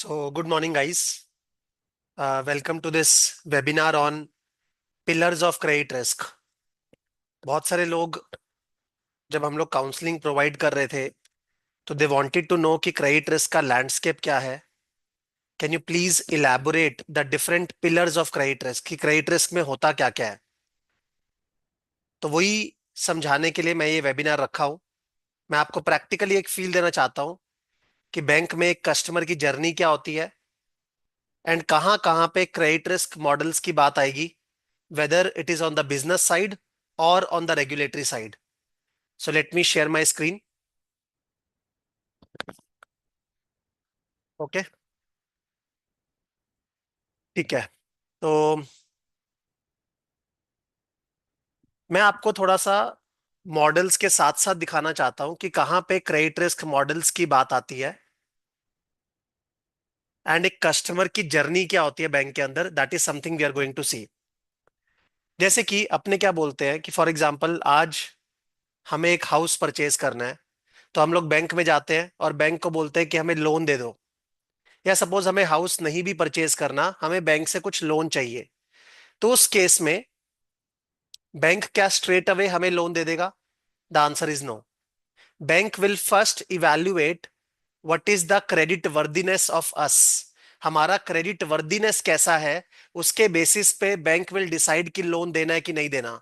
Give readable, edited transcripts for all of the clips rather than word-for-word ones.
So, good morning, guys. Welcome to this webinar on pillars of credit risk. बहुत सारे लोग जब हम लोग काउंसलिंग प्रोवाइड कर रहे थे तो दे वांटेड टू नो कि क्रेडिट रिस्क का लैंडस्केप क्या है. Can you please elaborate the different pillars of credit risk कि क्रेडिट रिस्क में होता क्या क्या है. तो वही समझाने के लिए मैं ये वेबिनार रखा हूँ. मैं आपको प्रैक्टिकली एक फील देना चाहता हूँ कि बैंक में एक कस्टमर की जर्नी क्या होती है एंड कहाँ कहाँ पे क्रेडिट रिस्क मॉडल्स की बात आएगी, whether it is on the business side or on the regulatory side. So let me share my screen. Okay, ठीक है. तो मैं आपको थोड़ा सा मॉडल्स के साथ साथ दिखाना चाहता हूं कि कहां पे क्रेडिट रिस्क मॉडल्स की बात आती है एंड एक कस्टमर की जर्नी क्या होती है बैंक के अंदर. That is something we are going to see. जैसे कि अपने क्या बोलते हैं कि फॉर एग्जांपल आज हमें एक हाउस परचेज करना है, तो हम लोग बैंक में जाते हैं और बैंक को बोलते हैं कि हमें लोन दे दो. या सपोज हमें हाउस नहीं भी परचेज करना, हमें बैंक से कुछ लोन चाहिए, तो उस केस में बैंक क्या स्ट्रेट अवे हमें लोन दे देगा? The answer is no. Bank will first evaluate what is the credit worthiness of us. हमारा क्रेडिट वर्दीनेस कैसा है, उसके बेसिस पे बैंक विल डिसाइड कि लोन देना है कि नहीं देना.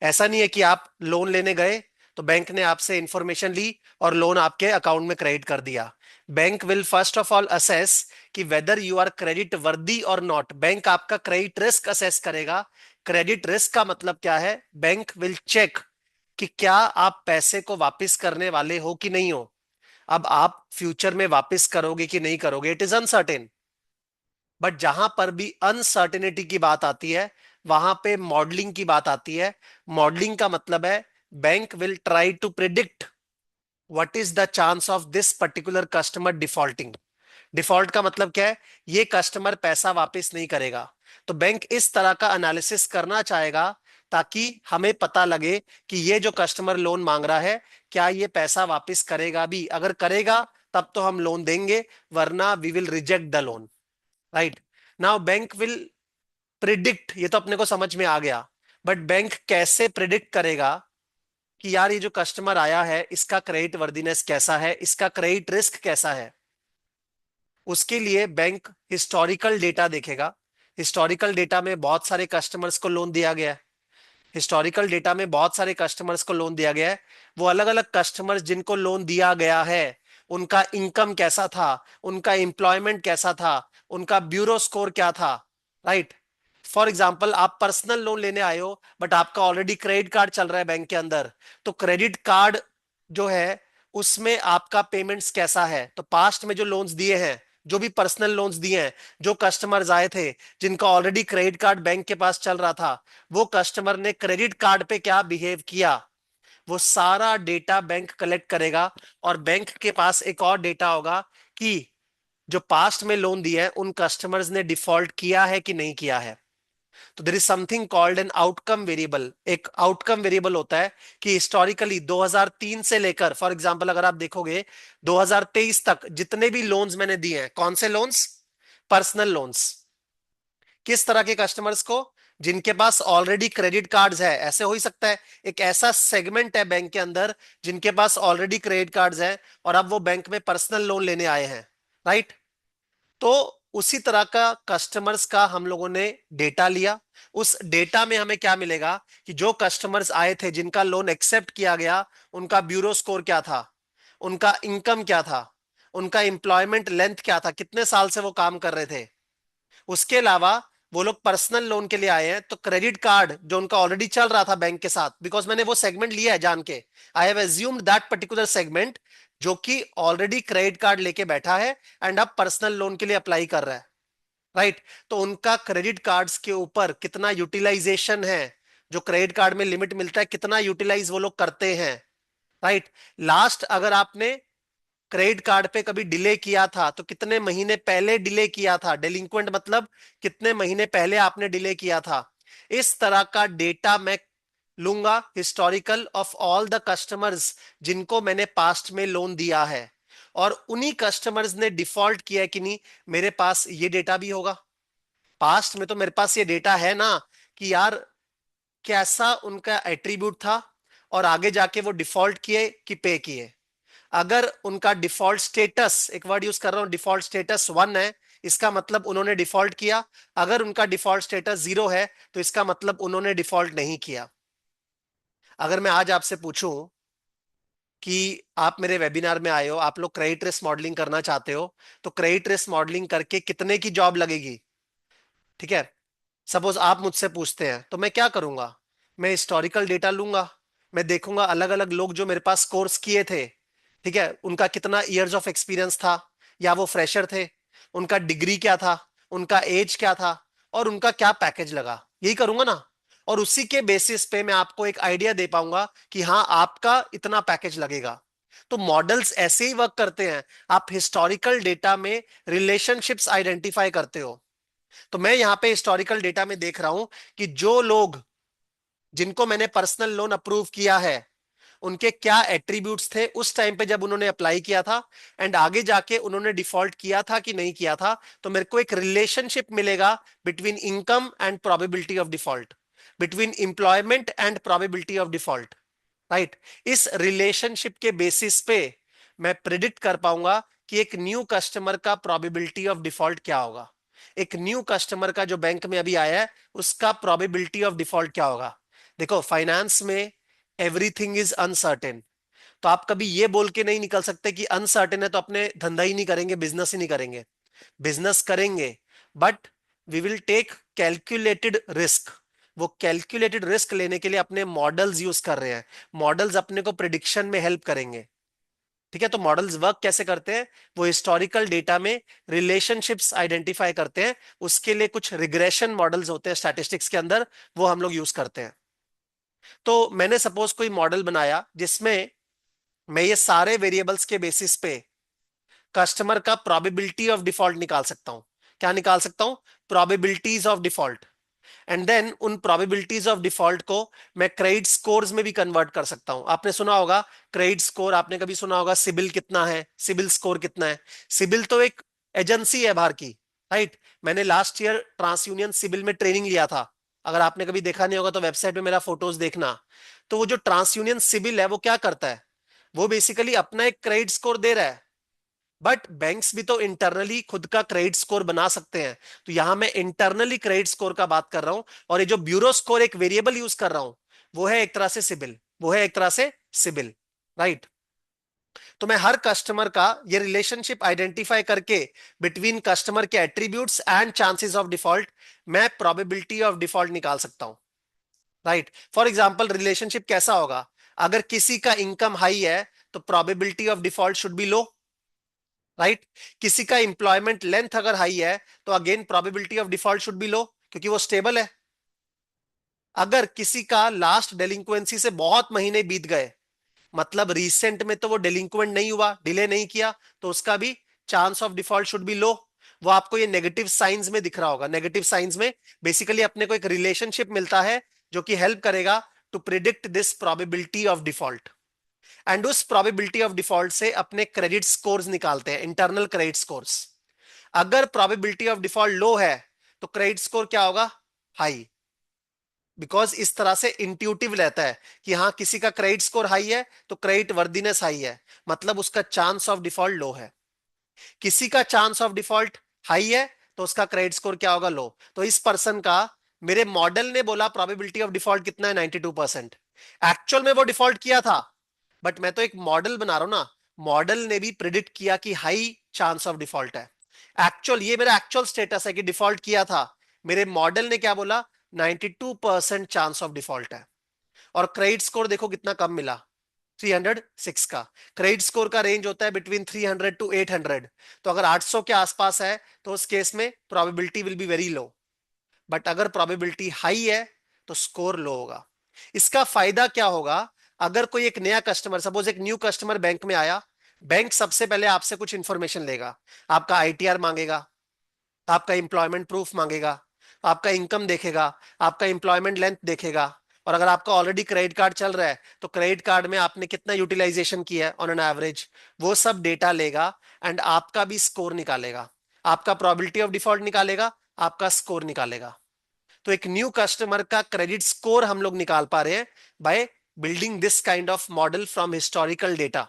ऐसा नहीं है कि आप लोन लेने गए तो बैंक ने आपसे इंफॉर्मेशन ली और लोन आपके अकाउंट में क्रेडिट कर दिया. Bank will first of all assess कि वेदर यू आर क्रेडिट वर्दी और नॉट. बैंक आपका क्रेडिट रिस्क असेस करेगा. क्रेडिट रिस्क का मतलब क्या है? बैंक विल चेक कि क्या आप पैसे को वापस करने वाले हो कि नहीं हो. अब आप फ्यूचर में वापस करोगे कि नहीं करोगे, इट इज अनसर्टेन. बट जहां पर भी अनसर्टेनिटी की बात आती है, वहां पे मॉडलिंग की बात आती है. मॉडलिंग का मतलब है bank will try to predict what is the chance of this particular customer defaulting. Default का मतलब क्या है? ये कस्टमर पैसा वापस नहीं करेगा. तो बैंक इस तरह का एनालिसिस करना चाहेगा ताकि हमें पता लगे कि ये जो कस्टमर लोन मांग रहा है, क्या ये पैसा वापस करेगा भी. अगर करेगा तब तो हम लोन देंगे, वरना we will reject the loan. Right. Now bank will predict, ये तो अपने को समझ में आ गया. बट बैंक कैसे प्रिडिक्ट करेगा कि यार ये जो कस्टमर आया है इसका क्रेडिट वर्दीनेस कैसा है, इसका क्रेडिट रिस्क कैसा है? उसके लिए बैंक हिस्टोरिकल डेटा देखेगा. हिस्टोरिकल डेटा में बहुत सारे कस्टमर्स को लोन दिया गया है. हिस्टोरिकल डेटा में बहुत सारे कस्टमर्स को लोन दिया गया है. वो अलग अलग कस्टमर्स जिनको लोन दिया गया है, उनका इनकम कैसा था, उनका एम्प्लॉयमेंट कैसा था, उनका ब्यूरो स्कोर क्या था. राइट. फॉर एग्जाम्पल आप पर्सनल लोन लेने आए हो बट आपका ऑलरेडी क्रेडिट कार्ड चल रहा है बैंक के अंदर, तो क्रेडिट कार्ड जो है उसमें आपका पेमेंट्स कैसा है. तो पास्ट में जो लोन्स दिए हैं, जो भी पर्सनल लोन्स दिए हैं, जो कस्टमर्स आए थे जिनका ऑलरेडी क्रेडिट कार्ड बैंक के पास चल रहा था, वो कस्टमर ने क्रेडिट कार्ड पे क्या बिहेव किया, वो सारा डेटा बैंक कलेक्ट करेगा. और बैंक के पास एक और डेटा होगा कि जो पास्ट में लोन दिया है उन कस्टमर्स ने डिफॉल्ट किया है कि नहीं किया है. तो there is something called an outcome variable. एक आउटकम वेरिएबल होता है कि हिस्टोरिकली 2003 से लेकर, फॉर एग्जांपल अगर आप देखोगे 2023 तक जितने भी लोन्स मैंने दिए हैं, कौन से लोन्स? Personal loans. किस तरह के कस्टमर्स को? जिनके पास ऑलरेडी क्रेडिट कार्ड्स है. ऐसे हो ही सकता है एक ऐसा सेगमेंट है बैंक के अंदर जिनके पास ऑलरेडी क्रेडिट कार्ड्स है और अब वो बैंक में पर्सनल लोन लेने आए हैं. राइट. तो उसी तरह का कस्टमर्स का हम लोगों ने डेटा लिया. उस डेटा में हमें क्या मिलेगा कि जो कस्टमर्स आए थे जिनका लोन एक्सेप्ट किया गया, उनका ब्यूरो स्कोर क्या था, उनका इनकम क्या था, उनका एम्प्लॉयमेंट लेंथ क्या था, कितने साल से वो काम कर रहे थे. उसके अलावा वो लोग पर्सनल लोन के लिए आए हैं तो क्रेडिट कार्ड जो उनका ऑलरेडी चल रहा था बैंक के साथ, बिकॉज मैंने वो सेगमेंट लिया है जान के, I have assumed that particular segment जो कि ऑलरेडी क्रेडिट कार्ड लेके बैठा है एंड अब पर्सनल लोन के लिए अप्लाई कर रहा है. राइट. तो उनका क्रेडिट कार्ड्स के ऊपर कितना यूटिलाइजेशन है, जो क्रेडिट कार्ड में लिमिट मिलता है कितना यूटिलाइज वो लोग करते हैं. राइट. लास्ट अगर आपने क्रेडिट कार्ड पे कभी डिले किया था तो कितने महीने पहले डिले किया था. डेलिंक्वेंट मतलब कितने महीने पहले आपने डिले किया था. इस तरह का डेटा मैं लूंगा historical of all the customers जिनको मैंने पास्ट में लोन दिया है. और उन्हीं कस्टमर्स ने डिफॉल्ट किया है कि नहीं, मेरे पास ये डेटा भी होगा, पास्ट में तो मेरे पास ये डेटा है ना कि यार कैसा उनका एट्रीब्यूट था, और आगे जाके वो डिफॉल्ट किए कि पे किए। अगर उनका डिफॉल्ट स्टेटस, एक वर्ड यूज कर रहा हूं, डिफॉल्ट स्टेटस 1 है, इसका मतलब उन्होंने डिफॉल्ट किया। अगर उनका डिफॉल्ट स्टेटस 0 है तो इसका मतलब उन्होंने डिफॉल्ट नहीं किया। अगर मैं आज आपसे पूछूं कि आप मेरे वेबिनार में आए हो, आप लोग क्रेडिट रिस्क मॉडलिंग करना चाहते हो, तो क्रेडिट रिस्क मॉडलिंग करके कितने की जॉब लगेगी, ठीक है, सपोज आप मुझसे पूछते हैं, तो मैं क्या करूंगा, मैं हिस्टोरिकल डेटा लूंगा, मैं देखूंगा अलग अलग लोग जो मेरे पास कोर्स किए थे, ठीक है, उनका कितना इयर्स ऑफ एक्सपीरियंस था, या वो फ्रेशर थे, उनका डिग्री क्या था, उनका एज क्या था, और उनका क्या पैकेज लगा, यही करूंगा ना। और उसी के बेसिस पे मैं आपको एक आइडिया दे पाऊंगा कि हाँ आपका इतना पैकेज लगेगा। तो मॉडल्स ऐसे ही वर्क करते हैं। आप हिस्टोरिकल डेटा में रिलेशनशिप्स आइडेंटिफाई करते हो। तो मैं यहां पे हिस्टोरिकल डेटा में देख रहा हूं कि जो लोग, जिनको मैंने पर्सनल लोन अप्रूव किया है, उनके क्या एट्रीब्यूट्स थे उस टाइम पे जब उन्होंने अप्लाई किया था, एंड आगे जाके उन्होंने डिफॉल्ट किया था कि नहीं किया था। तो मेरे को एक रिलेशनशिप मिलेगा between income and probability of default, between employment and probability of default, right. इस रिलेशनशिप के बेसिस पे मैं प्रिडिक्ट कर पाऊंगा कि एक न्यू कस्टमर का प्रोबेबिलिटी ऑफ डिफॉल्ट क्या होगा, एक न्यू कस्टमर का जो बैंक में अभी आया है उसका प्रोबेबिलिटी ऑफ डिफॉल्ट क्या होगा। देखो फाइनेंस में एवरीथिंग इज अनसर्टेन। तो आप कभी ये बोल के नहीं निकल सकते कि अनसर्टेन है तो अपने धंधा ही नहीं करेंगे, बिजनेस ही नहीं करेंगे। बिजनेस करेंगे, but we will take calculated risk. वो कैलकुलेटेड रिस्क लेने के लिए अपने मॉडल्स यूज कर रहे हैं। मॉडल्स अपने को प्रिडिक्शन में हेल्प करेंगे, ठीक है। तो मॉडल्स वर्क कैसे करते हैं, वो हिस्टोरिकल डेटा में रिलेशनशिप्स आइडेंटिफाई करते हैं, उसके लिए कुछ रिग्रेशन मॉडल्स होते हैं स्टैटिस्टिक्स के अंदर, वो हम लोग यूज करते हैं। तो मैंने सपोज कोई मॉडल बनाया जिसमें मैं ये सारे वेरिएबल्स के बेसिस पे कस्टमर का प्रोबेबिलिटी ऑफ डिफॉल्ट निकाल सकता हूं। क्या निकाल सकता हूं, probabilities of default. And then उन प्रोबेबिलिटीज ऑफ डिफॉल्ट को मैं क्रेडिट स्कोर्स में भी कन्वर्ट कर सकता हूं। आपने सुना होगा क्रेडिट स्कोर, आपने कभी सुना होगा सिबिल कितना है, सिबिल स्कोर कितना है। सिबिल तो एक एजेंसी है बाहर की, राइट। मैंने last year TransUnion CIBIL में ट्रेनिंग लिया था। अगर आपने कभी देखा नहीं होगा तो वेबसाइट पे मेरा फोटोज देखना। तो वो जो ट्रांस यूनियन सिबिल है वो क्या करता है, वो बेसिकली अपना एक क्रेडिट स्कोर दे रहा है। बट बैंक्स भी तो इंटरनली खुद का क्रेडिट स्कोर बना सकते हैं। तो यहां मैं इंटरनली क्रेडिट स्कोर का बात कर रहा हूं, और ये जो ब्यूरो स्कोर एक वेरिएबल यूज कर रहा हूं, वो है एक तरह से सिबिल, वो है एक तरह से सिबिल, राइट। तो मैं हर कस्टमर का ये रिलेशनशिप आइडेंटिफाई करके बिटवीन कस्टमर के attributes and chances of default मैं प्रोबेबिलिटी ऑफ डिफॉल्ट निकाल सकता हूं, राइट। फॉर एग्जांपल रिलेशनशिप कैसा होगा, अगर किसी का इनकम हाई है तो probability of default should be low, right. किसी का इंप्लॉयमेंट लेंथ अगर हाई है तो again probability of default should be low, क्योंकि वो स्टेबल है। अगर किसी का लास्ट डेलिंक्वेंसी से बहुत महीने बीत गए, मतलब रीसेंट में तो वो डेलिंक्वेंट नहीं हुआ, डिले नहीं किया, तो उसका भी chance of default should be low. वो आपको ये नेगेटिव साइंस में दिख रहा होगा। नेगेटिव साइंस में बेसिकली अपने को एक रिलेशनशिप मिलता है जो कि हेल्प करेगा to predict this probability of default. And उस प्रोबेबिलिटी ऑफ डिफॉल्ट से अपने क्रेडिट स्कोर्स निकालते हैं, इंटरनल क्रेडिट स्कोर्स। अगर प्रोबेबिलिटी ऑफ डिफॉल्ट लो है तो क्रेडिट स्कोर क्या होगा, हाई। बिकॉज इस तरह से इंट्यूटिव रहता है कि हाँ किसी का क्रेडिट स्कोर हाई है तो क्रेडिट वर्दीनेस हाई है, मतलब उसका चांस ऑफ डिफॉल्ट लो है। किसी का चांस ऑफ डिफॉल्ट हाई है तो उसका क्रेडिट स्कोर क्या होगा, लो। तो इस पर्सन का, मेरे मॉडल ने बोला प्रोबेबिलिटी ऑफ डिफॉल्ट कितना है, 92%। एक्चुअल में वो डिफॉल्ट किया था, बट मैं तो एक मॉडल बना रहा हूं ना, मॉडल ने भी प्रिडिक्ट किया कि हाई चांस ऑफ डिफॉल्ट है। एक्चुअल, ये मेरा एक्चुअल स्टेटस है कि डिफॉल्ट किया था। मेरे मॉडल ने क्या बोला, 92% चांस ऑफ डिफॉल्ट है। और क्रेडिट स्कोर देखो कितना कम मिला, 306 का। क्रेडिट स्कोर का रेंज होता है बिटवीन 300 टू 800। तो अगर 800 के आसपास है तो उस केस में probability will be very low, but अगर प्रोबेबिलिटी हाई है तो स्कोर लो होगा। इसका फायदा क्या होगा, अगर कोई एक नया कस्टमर, सपोज एक न्यू कस्टमर बैंक में आया, बैंक सबसे पहले आपसे कुछ इंफॉर्मेशन लेगा। आपका आईटीआर मांगेगा, आपका इंप्लॉयमेंट प्रूफ मांगेगा, आपका इनकम देखेगा, आपका इंप्लॉयमेंट लेंथ देखेगा, और अगर आपका ऑलरेडी क्रेडिट कार्ड चल रहा है तो क्रेडिट कार्ड में आपने कितना यूटिलाइजेशन किया है ऑन एन एवरेज, वो सब डेटा लेगा एंड आपका भी स्कोर निकालेगा, आपका प्रोबेबिलिटी ऑफ डिफॉल्ट निकालेगा, आपका स्कोर निकालेगा। तो एक न्यू कस्टमर का क्रेडिट स्कोर हम लोग निकाल पा रहे हैं by building this kind of model from historical data,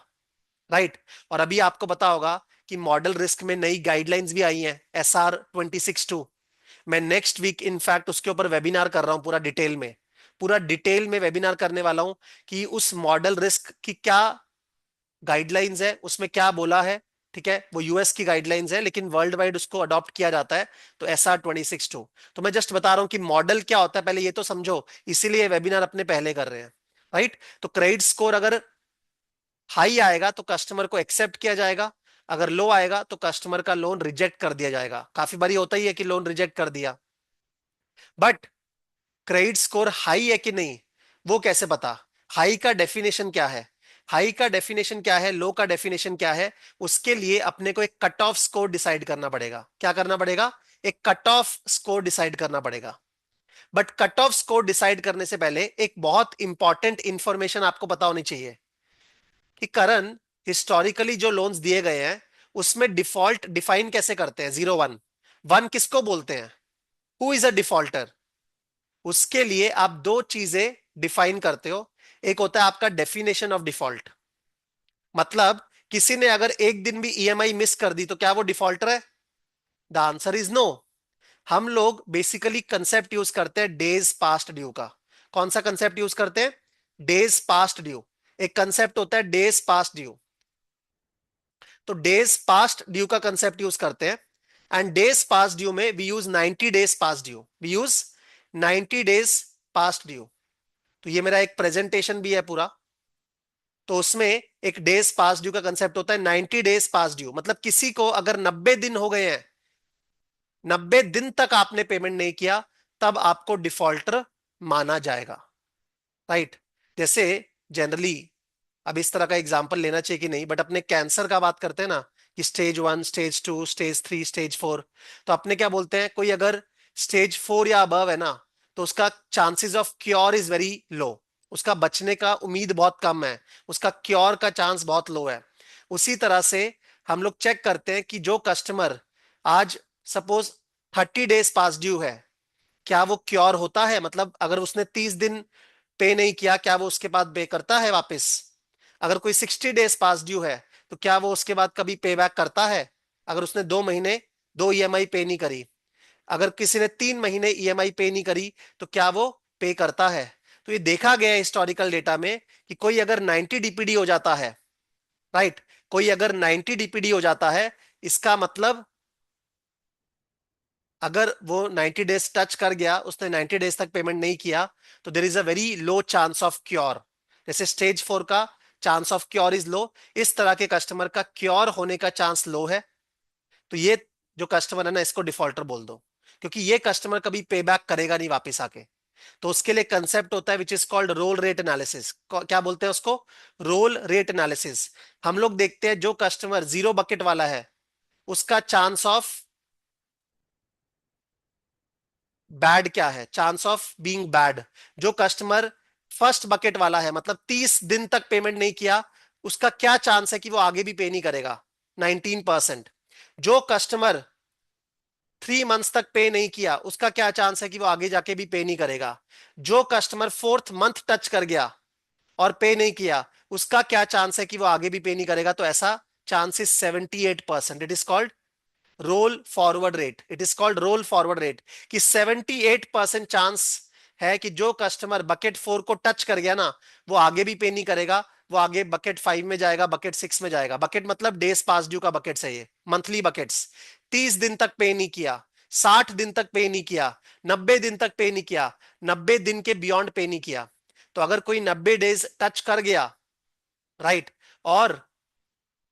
right. और अभी आपको पता होगा कि मॉडल रिस्क में नई गाइडलाइंस भी आई हैं, SR 2062। मैं नेक्स्ट वीक इनफैक्ट उसके ऊपर वेबिनार कर रहा हूं, पूरा डिटेल में वेबिनार करने वाला हूं कि उस मॉडल रिस्क की क्या गाइडलाइंस है, उसमें क्या बोला है। ठीक है, वो यूएस की गाइडलाइंस है लेकिन वर्ल्ड वाइड उसको अडॉप्ट किया जाता है, तो SR 2062। तो मैं जस्ट बता रहा हूं कि मॉडल क्या होता है, पहले ये तो समझो, इसीलिए वेबिनार अपने पहले कर रहे हैं, राइट। तो क्रेडिट स्कोर अगर हाई आएगा तो कस्टमर को एक्सेप्ट किया जाएगा, अगर लो आएगा तो कस्टमर का लोन रिजेक्ट कर दिया जाएगा। काफी बारी होता ही है कि लोन रिजेक्ट कर दिया, बट क्रेडिट स्कोर हाई है कि नहीं वो कैसे पता? हाई का डेफिनेशन क्या है, हाई का डेफिनेशन क्या है, लो का डेफिनेशन क्या है? उसके लिए अपने को एक कट ऑफ स्कोर डिसाइड करना पड़ेगा। क्या करना पड़ेगा? एक कट ऑफ स्कोर डिसाइड करना पड़ेगा। But cut off score decide करने से पहले एक बहुत इंपॉर्टेंट इंफॉर्मेशन आपको पता होनी चाहिए कि करण हिस्टोरिकली जो लोन्स दिए गए हैं उसमें डिफॉल्ट डिफाइन कैसे करते हैं, 0 1 1 किसको बोलते हैं, हु इज अ डिफॉल्टर। उसके लिए आप दो चीजें डिफाइन करते हो, एक होता है आपका डेफिनेशन ऑफ डिफॉल्ट, मतलब किसी ने अगर एक दिन भी ईएमआई मिस कर दी तो क्या वो डिफॉल्टर है? The answer is no. हम लोग बेसिकली कंसेप्ट यूज करते हैं डेज पास्ट ड्यू का। कौन सा कंसेप्ट यूज करते हैं? Days past due. एक कंसेप्ट होता है डेज पास्ट ड्यू, तो डेज पास्ट ड्यू का कंसेप्ट यूज करते हैं। एंड डेज पास्ट ड्यू में we use 90 days past due, we use 90 days past due. तो ये मेरा एक प्रेजेंटेशन भी है पूरा, तो उसमें एक डेज पास्ट ड्यू का कंसेप्ट होता है 90 डेज पास्ट ड्यू, मतलब किसी को अगर 90 दिन हो गए हैं, 90 दिन तक आपने पेमेंट नहीं किया, तब आपको डिफॉल्टर माना जाएगा, राइट। जैसे जनरली, अब इस तरह का एग्जांपल लेना चाहिए कि नहीं, बट अपने कैंसर का बात करते हैं ना कि स्टेज 1, स्टेज 2, स्टेज 3, स्टेज 4। तो अपने क्या बोलते हैं, कोई अगर स्टेज 4 या अबव है ना, तो उसका chances of cure is very low, उसका बचने का उम्मीद बहुत कम है, उसका क्योर का चांस बहुत लो है। उसी तरह से हम लोग चेक करते हैं कि जो कस्टमर आज सपोज 30 डेज पास ड्यू है, क्या वो क्योर होता है, मतलब अगर उसने 30 दिन पे नहीं किया क्या वो उसके बाद पे करता है वापस? अगर कोई 60 डेज पास ड्यू है तो क्या वो उसके बाद कभी पे बैक करता है? अगर उसने 2 महीने 2 ईएमआई पे नहीं करी, अगर किसी ने 3 महीने ईएमआई पे नहीं करी, तो क्या वो पे करता है? तो ये देखा गया है हिस्टोरिकल डेटा में कि कोई अगर 90 डीपीडी हो जाता है, राइट, कोई अगर 90 डीपीडी हो जाता है, इसका मतलब अगर वो 90 डेज टच कर गया, उसने 90 डेज तक पेमेंट नहीं किया, तो there is a very low chance of cure. जैसे स्टेज 4 का chance of cure is low, इस तरह के कस्टमर का क्योर होने का चांस लो है। तो ये जो कस्टमर है ना, इसको डिफॉल्टर बोल दो, क्योंकि ये कस्टमर कभी पे बैक करेगा नहीं वापस आके। तो उसके लिए कंसेप्ट होता है which is called roll rate analysis. क्या बोलते हैं उसको? Roll rate analysis. हम लोग देखते हैं जो कस्टमर जीरो बकेट वाला है, उसका चांस ऑफ बैड क्या है, चांस ऑफ बीइंग बैड। जो कस्टमर फर्स्ट बकेट वाला है, मतलब 30 दिन तक पेमेंट नहीं किया, उसका क्या चांस है कि वो आगे भी पे नहीं करेगा? 19%। जो कस्टमर 3 मंथ्स तक पे नहीं किया, उसका क्या चांस है कि वो आगे जाके भी पे नहीं करेगा? जो कस्टमर 4th मंथ टच कर गया और पे नहीं किया, उसका क्या चांस है कि वो आगे भी पे नहीं करेगा? तो ऐसा chance is 78%। It is called roll forward rate, it is called roll forward rate, कि 78% चांस है कि जो कस्टमर बकेट 4 को टच कर गया ना, वो आगे भी पे नहीं करेगा, वो आगे बकेट 5 में जाएगा, बकेट 6 में जाएगा। बकेट मतलब डेज पास ड्यू का बकेट है, ये मंथली बकेट्स। 30 दिन तक पे नहीं किया, 60 दिन तक पे नहीं किया, 90 दिन तक पे नहीं किया, 90 दिन के बियॉन्ड पे नहीं किया। तो अगर कोई 90 डेज टच कर गया, राइट, और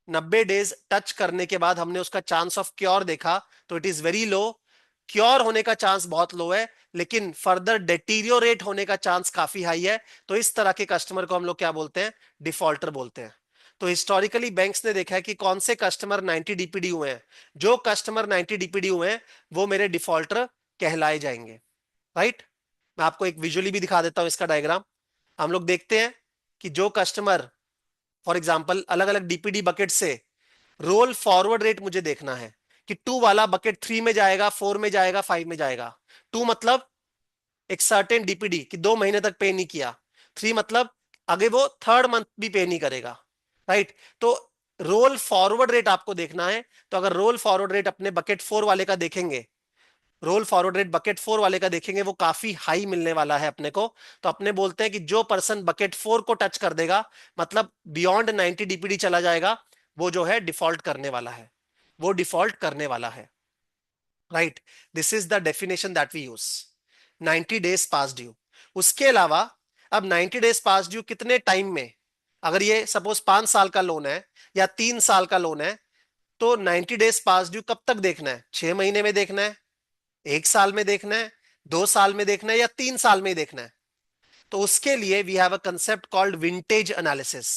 90 डेज टच करने के बाद हमने उसका चांस ऑफ क्योर देखा, तो it is very low. Cure होने का चांस बहुत लो है, लेकिन फर्दर डेटीरियोरेट होने का चांस काफी हाई है। तो इस तरह के कस्टमर को हम लोग क्या बोलते हैं? डिफॉल्टर बोलते हैं। तो हिस्टोरिकली बैंक्स ने देखा है कि कौन से कस्टमर 90 डीपीडी हुए हैं। जो कस्टमर 90 डीपीडी हुए हैं वो मेरे डिफॉल्टर कहलाए जाएंगे, राइट। मैं आपको एक विजुअली भी दिखा देता हूं इसका डायग्राम। हम लोग देखते हैं कि जो कस्टमर फॉर एग्जांपल अलग अलग डीपीडी बकेट से रोल फॉरवर्ड रेट मुझे देखना है कि टू वाला बकेट थ्री में जाएगा, फोर में जाएगा, फाइव में जाएगा। टू मतलब एक सर्टेन डीपीडी कि 2 महीने तक पे नहीं किया। थ्री मतलब आगे वो थर्ड मंथ भी पे नहीं करेगा। राइट। तो रोल फॉरवर्ड रेट आपको देखना है। तो अगर रोल फॉरवर्ड रेट अपने बकेट फोर वाले का देखेंगे, roll forward rate bucket four वाले का देखेंगे, वो काफी हाई मिलने वाला है अपने को। तो अपने बोलते हैं कि जो पर्सन बकेट फोर को टच कर देगा, मतलब बियॉन्ड 90 डीपीडी चला जाएगा, वो जो है डिफॉल्ट करने वाला है। वो डिफॉल्ट करने वाला है। Right. This is the definition that we use. 90 days past due. उसके अलावा अब 90 डेज पास ड्यू कितने टाइम में, अगर ये सपोज 5 साल का लोन है या 3 साल का लोन है, तो 90 डेज पास ड्यू कब तक देखना है? 6 महीने में देखना है, 1 साल में देखना है, 2 साल में देखना है, या 3 साल में देखना है? तो उसके लिए we have a concept called vintage analysis.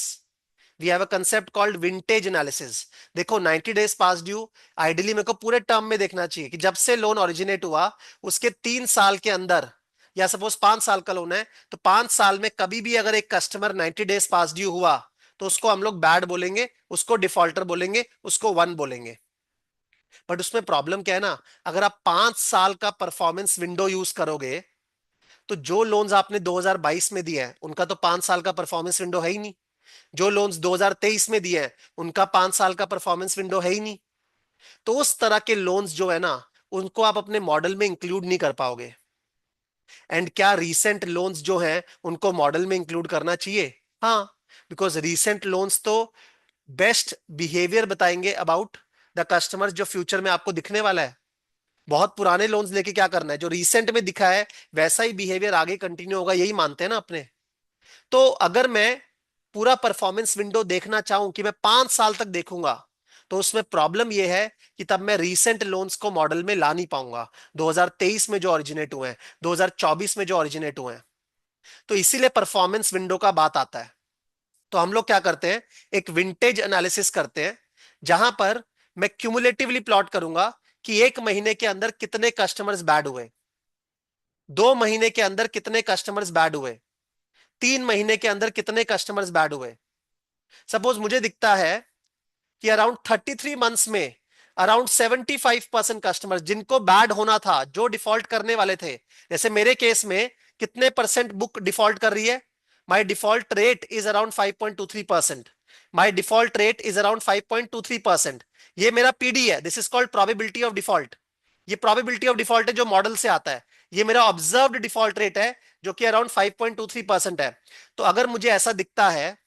We have a concept called vintage analysis. देखो 90 डेज पास ड्यू आइडियली मेरे को पूरे टर्म में देखना चाहिए कि जब से लोन ओरिजिनेट हुआ उसके 3 साल के अंदर, या सपोज 5 साल का लोन है तो 5 साल में कभी भी अगर एक कस्टमर 90 डेज पास ड्यू हुआ तो उसको हम लोग बैड बोलेंगे, उसको डिफॉल्टर बोलेंगे, उसको वन बोलेंगे। बट उसमें प्रॉब्लम क्या है ना, अगर आप 5 साल का परफॉर्मेंस विंडो यूज करोगे तो जो लोन्स आपने 2022 में दिए हैं उनका तो 5 साल का परफॉर्मेंस विंडो है ही नहीं। जो लोन्स 2023 में दिए हैं उनका 5 साल का परफॉर्मेंस विंडो है ही नहीं। तो उस तरह के लोन्स जो है ना, उनको आप अपने मॉडल में इंक्लूड नहीं कर पाओगे। एंड क्या रीसेंट लोन्स जो हैं उनको मॉडल में इंक्लूड करना चाहिए? हाँ, बिकॉज रीसेंट लोन्स तो बेस्ट बिहेवियर बताएंगे अबाउट द कस्टमर्स जो फ्यूचर में आपको दिखने वाला है। बहुत पुराने लोन्स लेके क्या करना है, जो रिसेंट में दिखा है वैसा ही बिहेवियर आगे कंटिन्यू होगा, यही मानते हैं ना अपने। तो अगर मैं पूरा परफॉर्मेंस विंडो देखना चाहूं कि मैं 5 साल तक देखूंगा, तो उसमें प्रॉब्लम यह है कि तब मैं रीसेंट लोन्स को मॉडल में ला नहीं पाऊंगा, 2023 में जो ओरिजिनेट हुए हैं, 2024 में जो ओरिजिनेट हुए हैं। तो इसीलिए परफॉर्मेंस विंडो का बात आता है। तो हम लोग क्या करते हैं, एक विंटेज एनालिसिस करते हैं, जहां पर मैं क्यूमुलेटिवली प्लॉट करूंगा कि 1 महीने के अंदर कितने कस्टमर्स बैड हुए, 2 महीने के अंदर कितने कस्टमर्स बैड हुए, 3 महीने के अंदर कितने कस्टमर्स बैड हुए। सपोज मुझे दिखता है कि अराउंड 33 मंथ्स में अराउंड 75% कस्टमर्स जिनको बैड होना था, जो डिफॉल्ट करने वाले थे, जैसे मेरे केस में कितने परसेंट बुक डिफॉल्ट कर रही है? My default rate is around 5.23%। My default rate is around 5.23%। ये मेरा पीडी है, this is called probability of default. ये प्रोबेबिलिटी ऑफ डिफॉल्ट है जो मॉडल से आता है। ये मेरा ऑब्जर्व्ड डिफॉल्ट रेट है जो कि अराउंड 5.23% है। तो अगर मुझे ऐसा दिखता है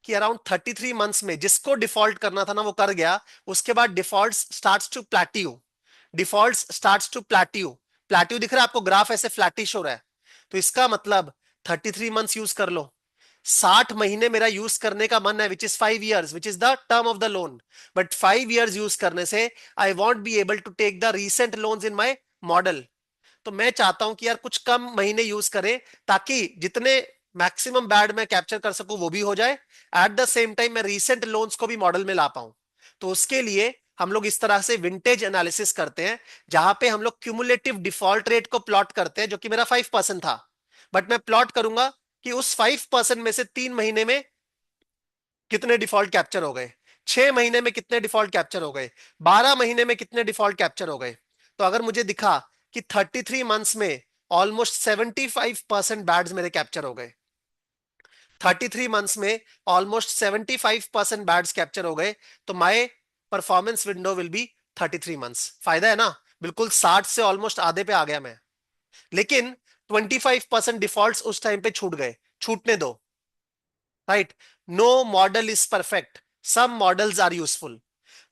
कि अराउंड 33 मंथ्स में जिसको डिफॉल्ट करना था ना वो कर गया, उसके बाद default starts to plateau, default starts to plateau. Plateau दिख रहा है आपको, ग्राफ ऐसे फ्लैटिश हो रहा है। तो इसका मतलब 33 मंथ्स यूज कर लो, 60 महीने मेरा यूज करने का मन है, which is 5 years, which is the term of the loan. But 5 years use करने से I won't be able to take the recent loans in my model. तो मैं चाहता हूं कि यार कुछ कम महीने यूज करें, ताकि जितने मैक्सिमम बैड मैं कैप्चर कर सकूं वो भी हो जाए, एट द सेम टाइम मैं रीसेंट लोन्स को भी मॉडल में ला पाऊं। तो उसके लिए हम लोग इस तरह से विंटेज एनालिसिस करते हैं, जहां पे हम लोग क्यूमुलेटिव डिफॉल्ट रेट को प्लॉट करते हैं, जो कि मेरा 5% था। बट मैं प्लॉट करूंगा कि उस 5% में से 3 महीने में कितने डिफॉल्ट कैप्चर हो गए, 6 महीने में कितने डिफॉल्ट कैप्चर हो गए, 12 महीने में कितने डिफॉल्ट कैप्चर हो गए। तो अगर मुझे दिखा कि 33 मंथ्स में ऑलमोस्ट 75% बैड्स मेरे कैप्चर हो गए, 33 मंथ्स में ऑलमोस्ट 75% बैड्स कैप्चर हो गए, तो my performance window will be 33 months. फायदा है ना, बिल्कुल 60 से ऑलमोस्ट आधे पे आ गया मैं। लेकिन 25% डिफॉल्ट उस टाइम पे छूट गए, छूटने दो। Right. No model is perfect, some models are useful.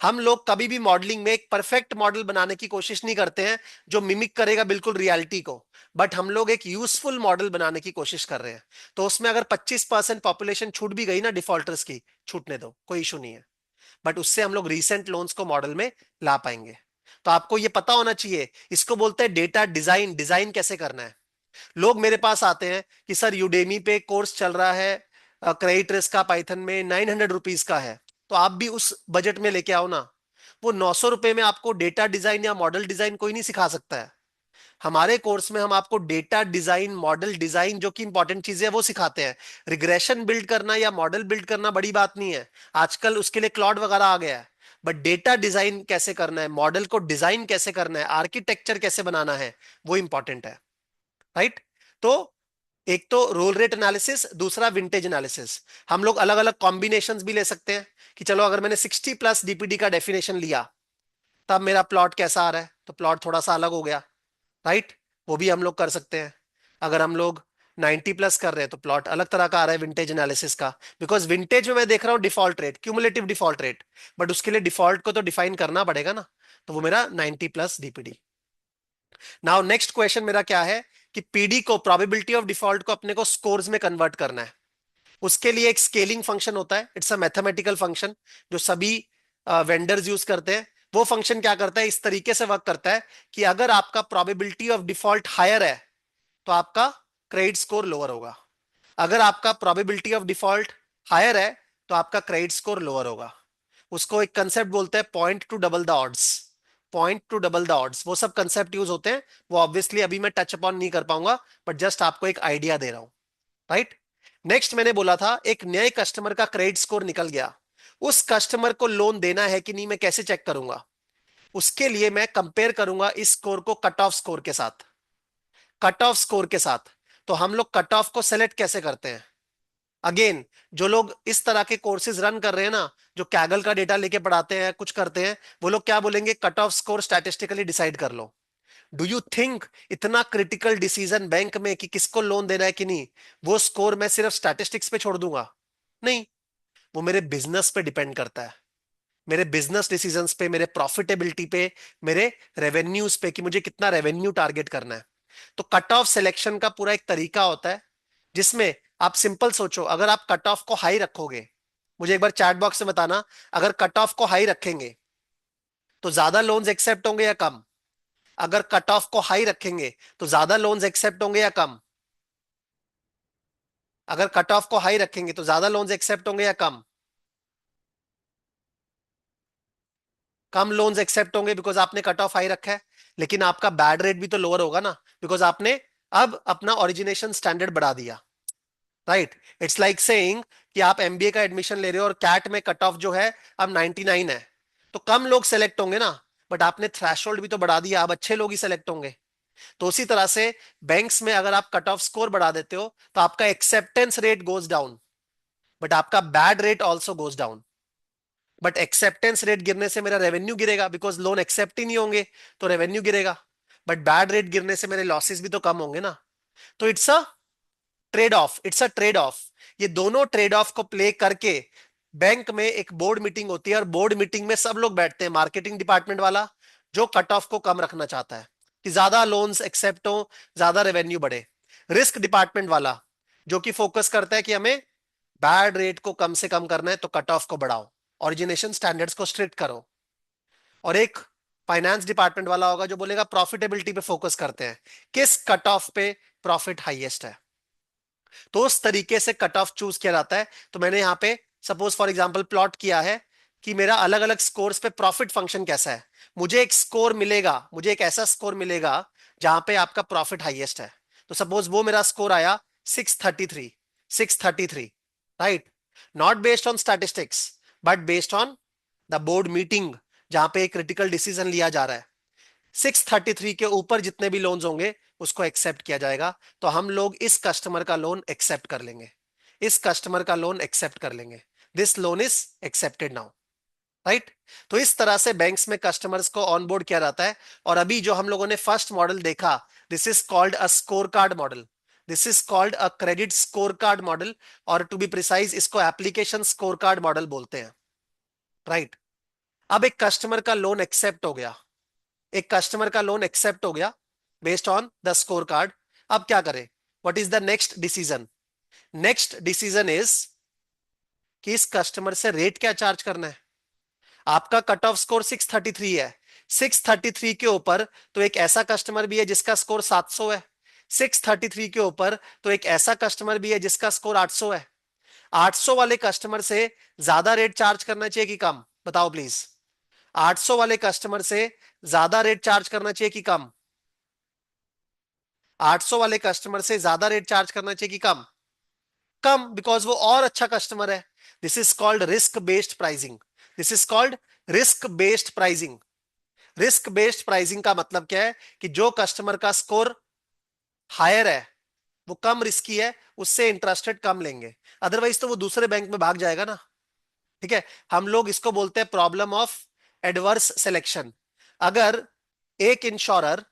हम लोग कभी भी मॉडलिंग में एक परफेक्ट मॉडल बनाने की कोशिश नहीं करते हैं जो मिमिक करेगा बिल्कुल रियलिटी को, बट हम लोग एक यूजफुल मॉडल बनाने की कोशिश कर रहे हैं। तो उसमें अगर 25% पॉपुलेशन छूट भी गई ना डिफॉल्टर्स की, छूटने दो, कोई इशू नहीं है। बट उससे हम लोग रीसेंट लोन्स को मॉडल में ला पाएंगे। तो आपको ये पता होना चाहिए, इसको बोलते हैं डेटा डिजाइन। डिजाइन कैसे करना है? लोग मेरे पास आते हैं कि सर यूडेमी पे कोर्स चल रहा है क्रेडिट रिस्क का, पाइथन में 900 रुपीज का है, तो आप भी उस बजट में लेके आओ ना। वो 900 रुपए में आपको डेटा डिजाइन या मॉडल डिजाइन कोई नहीं सिखा सकता है। हमारे कोर्स में हम आपको डेटा डिजाइन, मॉडल डिजाइन, जो कि इंपॉर्टेंट चीजें हैं वो सिखाते हैं। रिग्रेशन बिल्ड करना या मॉडल बिल्ड करना बड़ी बात नहीं है, आजकल उसके लिए क्लॉड वगैरह आ गया है। बट डेटा डिजाइन कैसे करना है, मॉडल को डिजाइन कैसे करना है, आर्किटेक्चर कैसे बनाना है, वो इंपॉर्टेंट है। राइट। तो एक तो रोल रेट एनालिसिस, दूसरा विंटेज एनालिसिस। हम लोग अलग अलग कॉम्बिनेशंस भी ले सकते हैं कि चलो अगर मैंने 60+ डीपीडी का डेफिनेशन लिया, तब मेरा प्लॉट कैसा आ रहा है, तो प्लॉट थोड़ा सा अलग हो गया। राइट। वो भी हम लोग कर सकते हैं। अगर हम लोग 90+ कर रहे हैं तो प्लॉट अलग तरह का आ रहा है विंटेज एनालिसिस का, बिकॉज विंटेज में मैं देख रहा हूँ default rate, cumulative default rate, but उसके लिए डिफॉल्ट को तो डिफाइन करना पड़ेगा ना। तो वो मेरा 90+ डीपीडी। नाउ नेक्स्ट क्वेश्चन मेरा क्या है कि पीडी को, प्रोबेबिलिटी ऑफ डिफॉल्ट को अपने को स्कोर्स में कन्वर्ट करना है। उसके लिए एक स्केलिंग फंक्शन होता है, इट्स अ मैथमेटिकल फंक्शन जो सभी वेंडर्स यूज करते हैं। वो फंक्शन क्या करता है, इस तरीके से वर्क करता है कि अगर आपका प्रोबेबिलिटी ऑफ डिफॉल्ट हायर है तो आपका क्रेडिट स्कोर लोअर होगा, अगर आपका प्रोबेबिलिटी ऑफ डिफॉल्ट हायर है तो आपका क्रेडिट स्कोर लोअर होगा। उसको एक कंसेप्ट बोलते हैं point two double the odds. Point two double the odds, वो सब कंसेप्ट यूज होते हैं, वो ऑब्वियसली अभी मैं टच अपॉन नहीं कर पाऊंगा, बट जस्ट आपको एक आइडिया दे रहा हूं। राइट। नेक्स्ट मैंने बोला था एक नए कस्टमर का क्रेडिट स्कोर निकल गया, उस कस्टमर को लोन देना है कि नहीं, मैं कैसे चेक करूंगा? उसके लिए मैं कंपेयर करूंगा इस स्कोर को कट ऑफ स्कोर के साथ। कट ऑफ स्कोर के साथ। तो हम लोग कट ऑफ को सेलेक्ट कैसे करते हैं? अगेन, जो लोग इस तरह के कोर्सेज रन कर रहे हैं ना, जो कैगल का डेटा लेके पढ़ाते हैं, कुछ करते हैं, वो लोग क्या बोलेंगे, cut off score statistically decide कर लो। डू यू थिंक इतना क्रिटिकल डिसीजन बैंक में कि किसको लोन देना है कि नहीं, वो स्कोर मैं सिर्फ स्टैटिस्टिक्स पे छोड़ दूंगा? नहीं, वो मेरे बिजनेस पे डिपेंड करता है, मेरे बिजनेस डिसीजंस पे, मेरे प्रॉफिटेबिलिटी पे, मेरे रेवेन्यूज पे, कि मुझे कितना रेवेन्यू टारगेट करना है। तो कट ऑफ सिलेक्शन का पूरा एक तरीका होता है, जिसमें आप सिंपल सोचो, अगर आप कट ऑफ को हाई रखोगे, मुझे एक बार चैट बॉक्स में बताना, अगर कट ऑफ को हाई रखेंगे तो ज्यादा लोन्स एक्सेप्ट होंगे या कम? अगर कट ऑफ को हाई रखेंगे तो ज्यादा लोन्स एक्सेप्ट होंगे या कम? अगर कट ऑफ को हाई रखेंगे तो ज्यादा लोन्स एक्सेप्ट होंगे या कम? कम लोन्स एक्सेप्ट होंगे, बिकॉज आपने कट ऑफ हाई रखा है। लेकिन आपका बैड रेट भी तो लोअर होगा ना, बिकॉज आपने अब अपना ओरिजिनेशन स्टैंडर्ड बढ़ा दिया। राइट। इट्स लाइक सेइंग कि आप एमबीए का एडमिशन ले रहे हो और कैट में कट ऑफ जो है अब 99 है, तो कम लोग सेलेक्ट होंगे ना, बट आपने थ्रेशोल्ड भी तो बढ़ा दिया, अब अच्छे लोग ही सेलेक्ट होंगे। तो उसी तरह से बैंक्स में अगर आप कट ऑफ स्कोर बढ़ा देते हो तो आपका acceptance rate goes down, but आपका bad rate also goes down. But acceptance rate गिरने से मेरा रेवेन्यू गिरेगा, बिकॉज लोन एक्सेप्ट ही नहीं होंगे, तो रेवेन्यू गिरेगा। बट बैड रेट गिरने से मेरे लॉसेस भी तो कम होंगे ना। तो it's a trade off, it's a trade off. ये दोनों ट्रेड ऑफ को प्ले करके बैंक में एक बोर्ड मीटिंग होती है, और बोर्ड मीटिंग में सब लोग बैठते हैं, मार्केटिंग डिपार्टमेंट वाला जो कट ऑफ को कम रखना चाहता है कि ज्यादा लोन्स एक्सेप्ट हो, ज्यादा रेवेन्यू बढ़े, रिस्क डिपार्टमेंट वाला जो कि फोकस करता है कि हमें बैड रेट को कम से कम करना है, तो कट ऑफ को बढ़ाओ, ओरिजिनेशन स्टैंडर्ड्स को स्ट्रिक्ट करो। और एक फाइनेंस डिपार्टमेंट वाला होगा जो बोलेगा प्रॉफिटेबिलिटी पे फोकस करते हैं, किस कट ऑफ पे प्रॉफिट हाईएस्ट है। तो उस तरीके से कट ऑफ चूज किया जाता है। तो मैंने यहाँ पे सपोज फॉर एग्जांपल प्लॉट किया है कि मेरा अलग अलग स्कोर्स पे प्रॉफिट फंक्शन कैसा है। मुझे एक स्कोर मिलेगा, मुझे एक ऐसा स्कोर मिलेगा जहां पे आपका प्रॉफिट हाईएस्ट है। तो सपोज वो मेरा स्कोर आया 633, 633। Right. Not based on statistics, but based on the board meeting, जहां पे एक क्रिटिकल डिसीजन लिया जा रहा है। 633 के ऊपर जितने भी लोन्स होंगे उसको एक्सेप्ट किया जाएगा। तो हम लोग इस कस्टमर का लोन एक्सेप्ट कर लेंगे, इस कस्टमर का लोन एक्सेप्ट कर लेंगे, this loan is accepted now. Right. तो इस तरह से बैंक्स में कस्टमर्स को ऑनबोर्ड किया जाता है। और अभी जो हम लोगों ने फर्स्ट मॉडल देखा, this is called a score card model, this is called a credit score card model, और टू बी प्रिसाइज इसको एप्लीकेशन स्कोर कार्ड मॉडल बोलते हैं। राइट। अब एक कस्टमर का लोन एक्सेप्ट हो गया, एक कस्टमर का लोन एक्सेप्ट हो गया based on the score card. अब क्या करें, what is the next decision? Next decision is कि इस कस्टमर से रेट क्या चार्ज करना है। आपका कट ऑफ स्कोर 633 है, 633 के ऊपर तो एक ऐसा कस्टमर भी है जिसका स्कोर 700 है, 633 के ऊपर तो एक ऐसा कस्टमर भी है जिसका स्कोर 800 है। 800 वाले कस्टमर से ज्यादा रेट चार्ज करना चाहिए कि कम, बताओ प्लीज? 800 वाले कस्टमर से ज्यादा रेट चार्ज करना चाहिए कि कम? 800 वाले कस्टमर से ज्यादा रेट चार्ज करना चाहिए कि कम? कम, बिकॉज वो और अच्छा कस्टमर है। This is called risk based pricing. This is called risk based pricing. Risk based pricing का मतलब क्या है कि जो कस्टमर का स्कोर हायर है, वो कम रिस्की है, उससे इंटरेस्ट रेट कम लेंगे। अदरवाइज तो वो दूसरे बैंक में भाग जाएगा ना। ठीक है। हम लोग इसको बोलते हैं प्रॉब्लम ऑफ एडवर्स सिलेक्शन। अगर एक इंश्योरर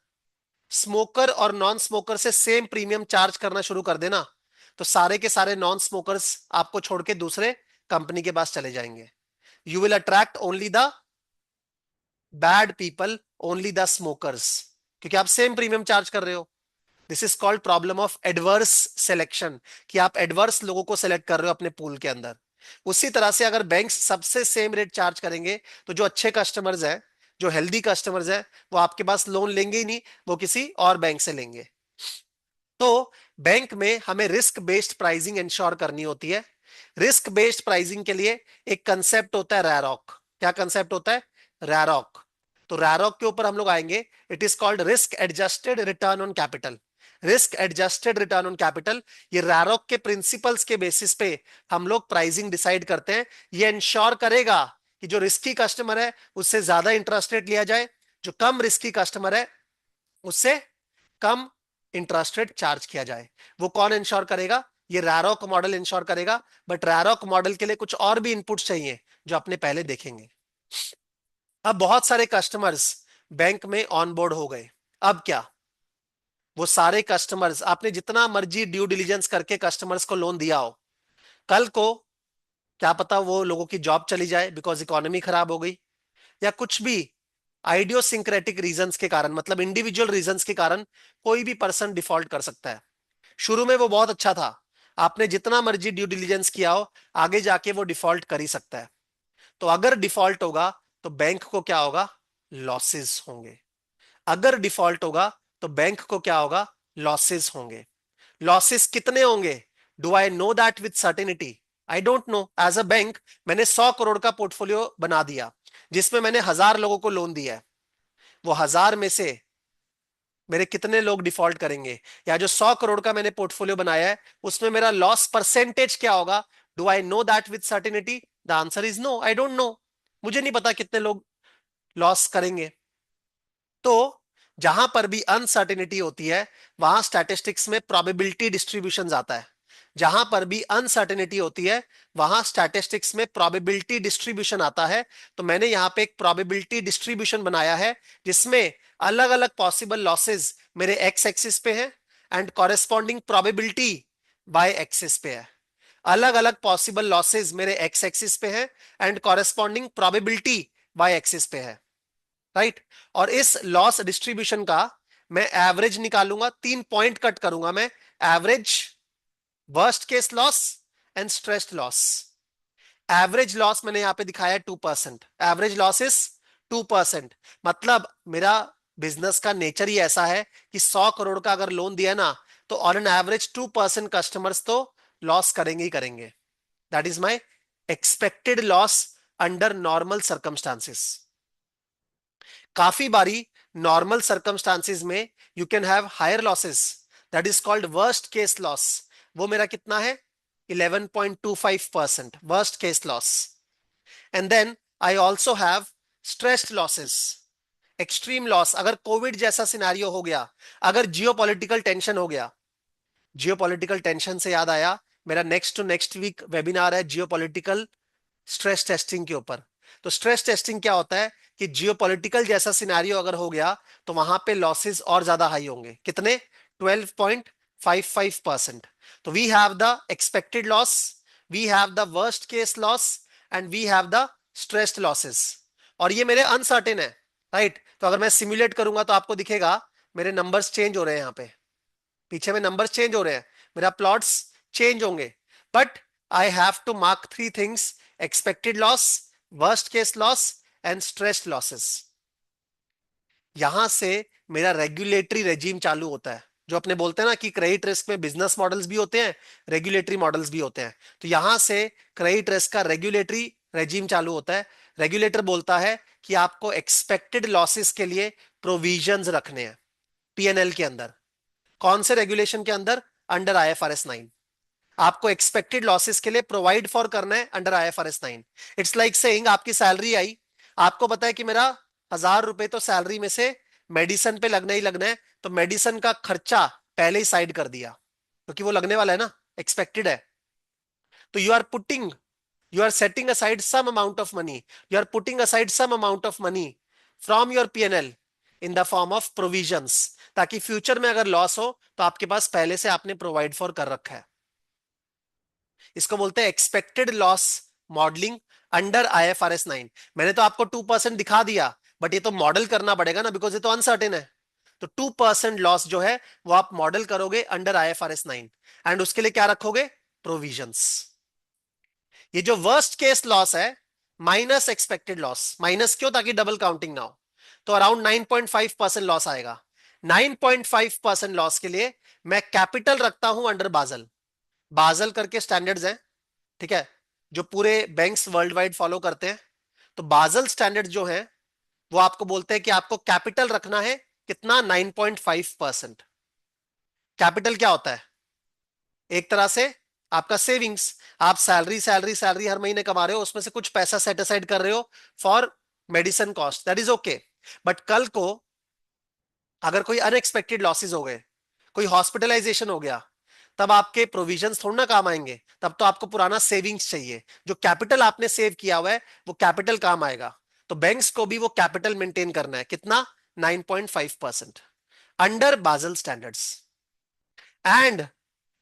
स्मोकर और नॉन स्मोकर से सेम प्रीमियम चार्ज करना शुरू कर देना, तो सारे के सारे नॉन स्मोकर्स आपको छोड़ के दूसरे कंपनी के पास चले जाएंगे। You will attract only the bad people, only the smokers, क्योंकि आप सेम प्रीमियम चार्ज कर रहे हो। This is called problem of adverse selection, कि आप एडवर्स लोगों को सिलेक्ट कर रहे हो अपने पूल के अंदर। उसी तरह से अगर बैंक्स सबसे सेम रेट चार्ज करेंगे, तो जो अच्छे कस्टमर्स हैं, जो हेल्दी कस्टमर्स हैं, वो आपके पास लोन लेंगे ही नहीं, वो किसी और बैंक से लेंगे। तो बैंक में हमें रिस्क बेस्ड प्राइसिंग इंश्योर करनी होती है। रिस्क बेस्ड प्राइसिंग के लिए एक कंसेप्ट होता है रैरॉक। क्या कंसेप्ट होता है? रैरॉक। तो रैरॉक के ऊपर हम लोग आएंगे। It is called risk adjusted return on capital. Risk adjusted return on capital, ये रैरॉक के प्रिंसिपल्स के बेसिस पे हम लोग प्राइसिंग डिसाइड करते हैं। ये इंश्योर करेगा कि जो रिस्की कस्टमर है उससे ज्यादा इंटरेस्ट रेट लिया जाए, जो कम रिस्की कस्टमर है उससे कम इंटरेस्ट रेट चार्ज किया जाए। वो कौन इंश्योर करेगा? ये रैरॉक मॉडल इंश्योर करेगा। बट रैरॉक मॉडल के लिए कुछ और भी इनपुट्स चाहिए, जो अपने पहले देखेंगे। अब बहुत सारे कस्टमर्स बैंक में ऑनबोर्ड हो गए। अब क्या? वो सारे कस्टमर्स, आपने जितना मर्जी ड्यू डिलीजेंस करके कस्टमर्स को लोन दिया हो, कल को क्या पता वो लोगों की जॉब चली जाए बिकॉज इकोनॉमी खराब हो गई, या कुछ भी आइडियोसिंक्रेटिक रीजंस के कारण, मतलब इंडिविजुअल रीजंस के कारण कोई भी पर्सन डिफॉल्ट कर सकता है। शुरू में वो बहुत अच्छा था, आपने जितना मर्जी ड्यू डिलीजेंस किया हो, आगे जाके वो डिफॉल्ट कर ही सकता है। तो अगर डिफॉल्ट होगा तो बैंक को क्या होगा? लॉसेस होंगे। अगर डिफॉल्ट होगा तो बैंक को क्या होगा? लॉसेस होंगे। लॉसेस कितने होंगे? Do I know that with certainty? I don't know. As a bank मैंने 100 करोड़ का पोर्टफोलियो बना दिया, जिसमें मैंने 1000 लोगों को लोन दिया है। वो 1000 में से मेरे कितने लोग डिफॉल्ट करेंगे? या जो 100 करोड़ का मैंने पोर्टफोलियो बनाया है, उसमें मेरा लॉस परसेंटेज क्या होगा? Do I know that with certainty? The answer is no, I don't know. मुझे नहीं पता कितने लोग लॉस करेंगे। तो जहां पर भी अनसर्टेनिटी होती है, वहां स्टैटिस्टिक्स में प्रोबेबिलिटी डिस्ट्रीब्यूशन आता है। जहां पर भी अनसर्टेनिटी होती है, वहां स्टैटिस्टिक्स में प्रोबेबिलिटी डिस्ट्रीब्यूशन आता है। तो मैंने यहां पे एक प्रोबेबिलिटी डिस्ट्रीब्यूशन बनाया है, जिसमें अलग अलग पॉसिबल लॉसेस मेरे एक्स एक्सिस पे है and corresponding probability Y axis पे है। अलग अलग पॉसिबल लॉसेस मेरे एक्स एक्सिस पे है and corresponding probability Y axis पे है। राइट। और इस लॉस डिस्ट्रीब्यूशन का मैं एवरेज निकालूंगा, 3 पॉइंट कट करूंगा मैं। Average, worst case loss and stressed loss. Average loss मैंने यहां पे दिखाया है 2%। Average loss is 2%। मतलब मेरा बिजनेस का नेचर ही ऐसा है कि 100 करोड़ का अगर लोन दिया ना, तो ऑन एन एवरेज 2% कस्टमर्स तो लॉस करेंगे ही करेंगे। That is my expected loss under normal circumstances. काफी बारी नॉर्मल सर्कमस्टांसिस में you can have higher losses, that is called worst case loss. वो मेरा कितना है? 11.25% worst case loss. And then I also have stressed losses, extreme loss. अगर COVID जैसा scenario हो गया, अगर जियोपॉलिटिकल टेंशन हो गया। जियोपॉलिटिकल टेंशन से याद आया, मेरा next to next week webinar है जियोपॉलिटिकल स्ट्रेस टेस्टिंग के ऊपर। तो स्ट्रेस टेस्टिंग क्या होता है कि जियोपॉलिटिकल जैसा सिनेरियो अगर हो गया, तो वहां पे लॉसेस और ज्यादा हाई होंगे। कितने? 12.55%। तो we have the expected loss, we have the worst case loss and we have the stressed losses. और ये मेरे अनसर्टेन है। राइट। तो अगर मैं सिमुलेट करूंगा तो आपको दिखेगा मेरे नंबर्स चेंज हो रहे हैं। यहाँ पे पीछे में नंबर्स चेंज हो रहे हैं, मेरा प्लॉट्स चेंज होंगे। But I have to mark 3 things: expected loss, worst case loss and stressed losses. यहां से मेरा रेगुलेटरी रेजिम चालू होता है। जो अपने बोलते हैं ना कि क्रेडिट रिस्क में बिजनेस मॉडल्स भी होते हैं, रेगुलेटरी मॉडल्स भी होते हैं। तो यहां से क्रेडिट रिस्क का रेगुलेटरी रेजिम चालू होता है। रेगुलेटर बोलता है कि आपको एक्सपेक्टेड लॉसेस के लिए प्रोविजंस रखने हैं पीएनएल के अंदर। कौन से रेगुलेशन के अंदर? Under IFRS 9। आपको एक्सपेक्टेड लॉसेस के लिए प्रोवाइड फॉर करना है under IFRS 9। It's like saying आपकी सैलरी आई, आपको पता है कि मेरा 1,000 रुपए तो सैलरी में से मेडिसिन पे लगना ही लगना है, तो मेडिसिन का खर्चा पहले ही साइड कर दिया क्योंकि वो लगने वाला है ना, एक्सपेक्टेड है। तो you are setting aside some amount of money, you are putting aside some amount of money from your P&L in the form of provisions, ताकि फ्यूचर में अगर लॉस हो तो आपके पास पहले से आपने प्रोवाइड फॉर कर रखा है। इसको बोलते हैं expected loss modelling under IFRS 9। मैंने तो आपको 2% दिखा दिया, बट ये तो मॉडल करना पड़ेगा ना, बिकॉज ये तो अनसर्टेन है। तो 2% लॉस जो है वो आप मॉडल करोगे अंडर IFRS 9, एंड उसके लिए क्या रखोगे? प्रोविजंस। ये जो वर्स्ट केस लॉस है, माइनस एक्सपेक्टेड लॉस, माइनस क्यों? ताकि डबल काउंटिंग ना हो। तो अराउंड 9.5% लॉस आएगा। 9.5% लॉस के लिए मैं कैपिटल रखता हूं अंडर बाजल। बाजल करके स्टैंडर्ड्स हैं, ठीक है, जो पूरे बैंक्स वर्ल्ड वाइड फॉलो करते हैं। तो बाजल स्टैंडर्ड जो है वो आपको बोलते हैं कि आपको कैपिटल रखना है कितना? 9.5%। कैपिटल क्या होता है? एक तरह से आपका सेविंग्स। आप सैलरी सैलरी सैलरी हर महीने कमा रहे हो, उसमें से कुछ पैसा सेट असाइड कर रहे हो for medicine cost, that is okay. But कल को अगर कोई अनएक्सपेक्टेड लॉसेस हो गए, कोई हॉस्पिटलाइजेशन हो गया, तब आपके प्रोविजंस थोड़ा ना काम आएंगे, तब तो आपको पुराना सेविंग्स चाहिए। जो कैपिटल आपने सेव किया हुआ है वो कैपिटल काम आएगा। तो बैंक्स को भी वो कैपिटल मेंटेन करना है कितना? 9.5% अंडर बाजल स्टैंडर्ड्स। एंड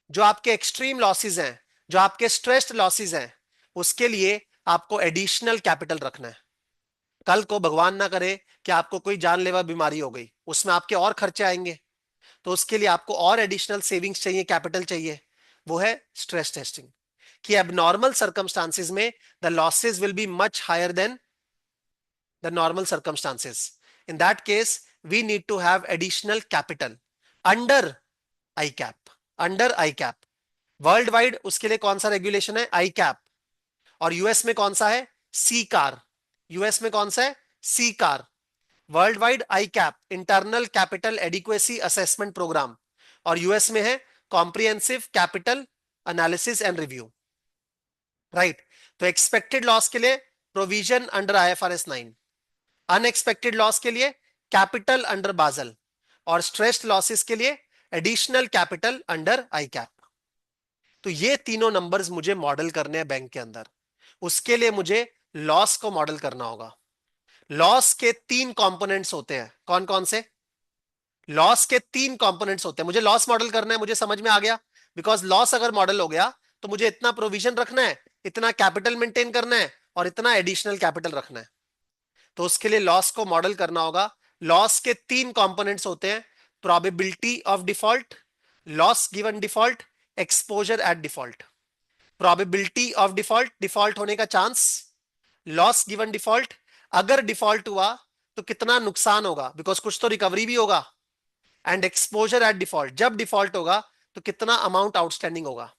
जो आपके एक्सट्रीम लॉसेस हैं, जो आपके स्ट्रेस्ड लॉसेस हैं, उसके लिए आपको एडिशनल कैपिटल रखना है। कल को भगवान ना करे कि आपको कोई जानलेवा बीमारी हो गई, उसमें आपके और खर्चे आएंगे, तो उसके लिए आपको और एडिशनल सेविंग्स चाहिए, कैपिटल चाहिए। वो है स्ट्रेस टेस्टिंग, कि एबनॉर्मल सर्कमस्टांसिस में the losses will be much higher than the normal circumstances. In that case we need to have additional capital under ICAAP. Under ICAAP worldwide उसके लिए कौन सा regulation है? आई cap. और US में कौन सा है? सी कार। यूएस में कौन सा है? CCAR. World wide ICAAP, internal capital adequacy assessment program. और यूएस में है comprehensive capital analysis and review. Right. तो एक्सपेक्टेड लॉस के लिए provision under IFRS 9, unexpected loss के लिए कैपिटल अंडर बाजल, और स्ट्रेस्ड लॉसेस के लिए एडिशनल कैपिटल अंडर आई कैप। तो ये तीनों नंबर्स मुझे मॉडल करने हैं बैंक के अंदर। उसके लिए मुझे लॉस को मॉडल करना होगा। लॉस के तीन कंपोनेंट्स होते हैं, कौन कौन से? लॉस के तीन कंपोनेंट्स होते हैं। मुझे लॉस मॉडल करना है, मुझे समझ में आ गया। बिकॉज लॉस अगर मॉडल हो गया तो मुझे इतना प्रोविजन रखना है, इतना कैपिटल मेंटेन करना है, और इतना एडिशनल कैपिटल रखना है। तो उसके लिए लॉस को मॉडल करना होगा। लॉस के तीन कंपोनेंट्स होते हैं: probability of default, loss given default, exposure at default. Probability of default, default होने का चांस। लॉस गिवन डिफॉल्ट, अगर डिफॉल्ट हुआ तो कितना नुकसान होगा, बिकॉज कुछ तो रिकवरी भी होगा। एंड एक्सपोजर एट डिफॉल्ट, जब डिफॉल्ट होगा तो कितना अमाउंट आउटस्टैंडिंग होगा।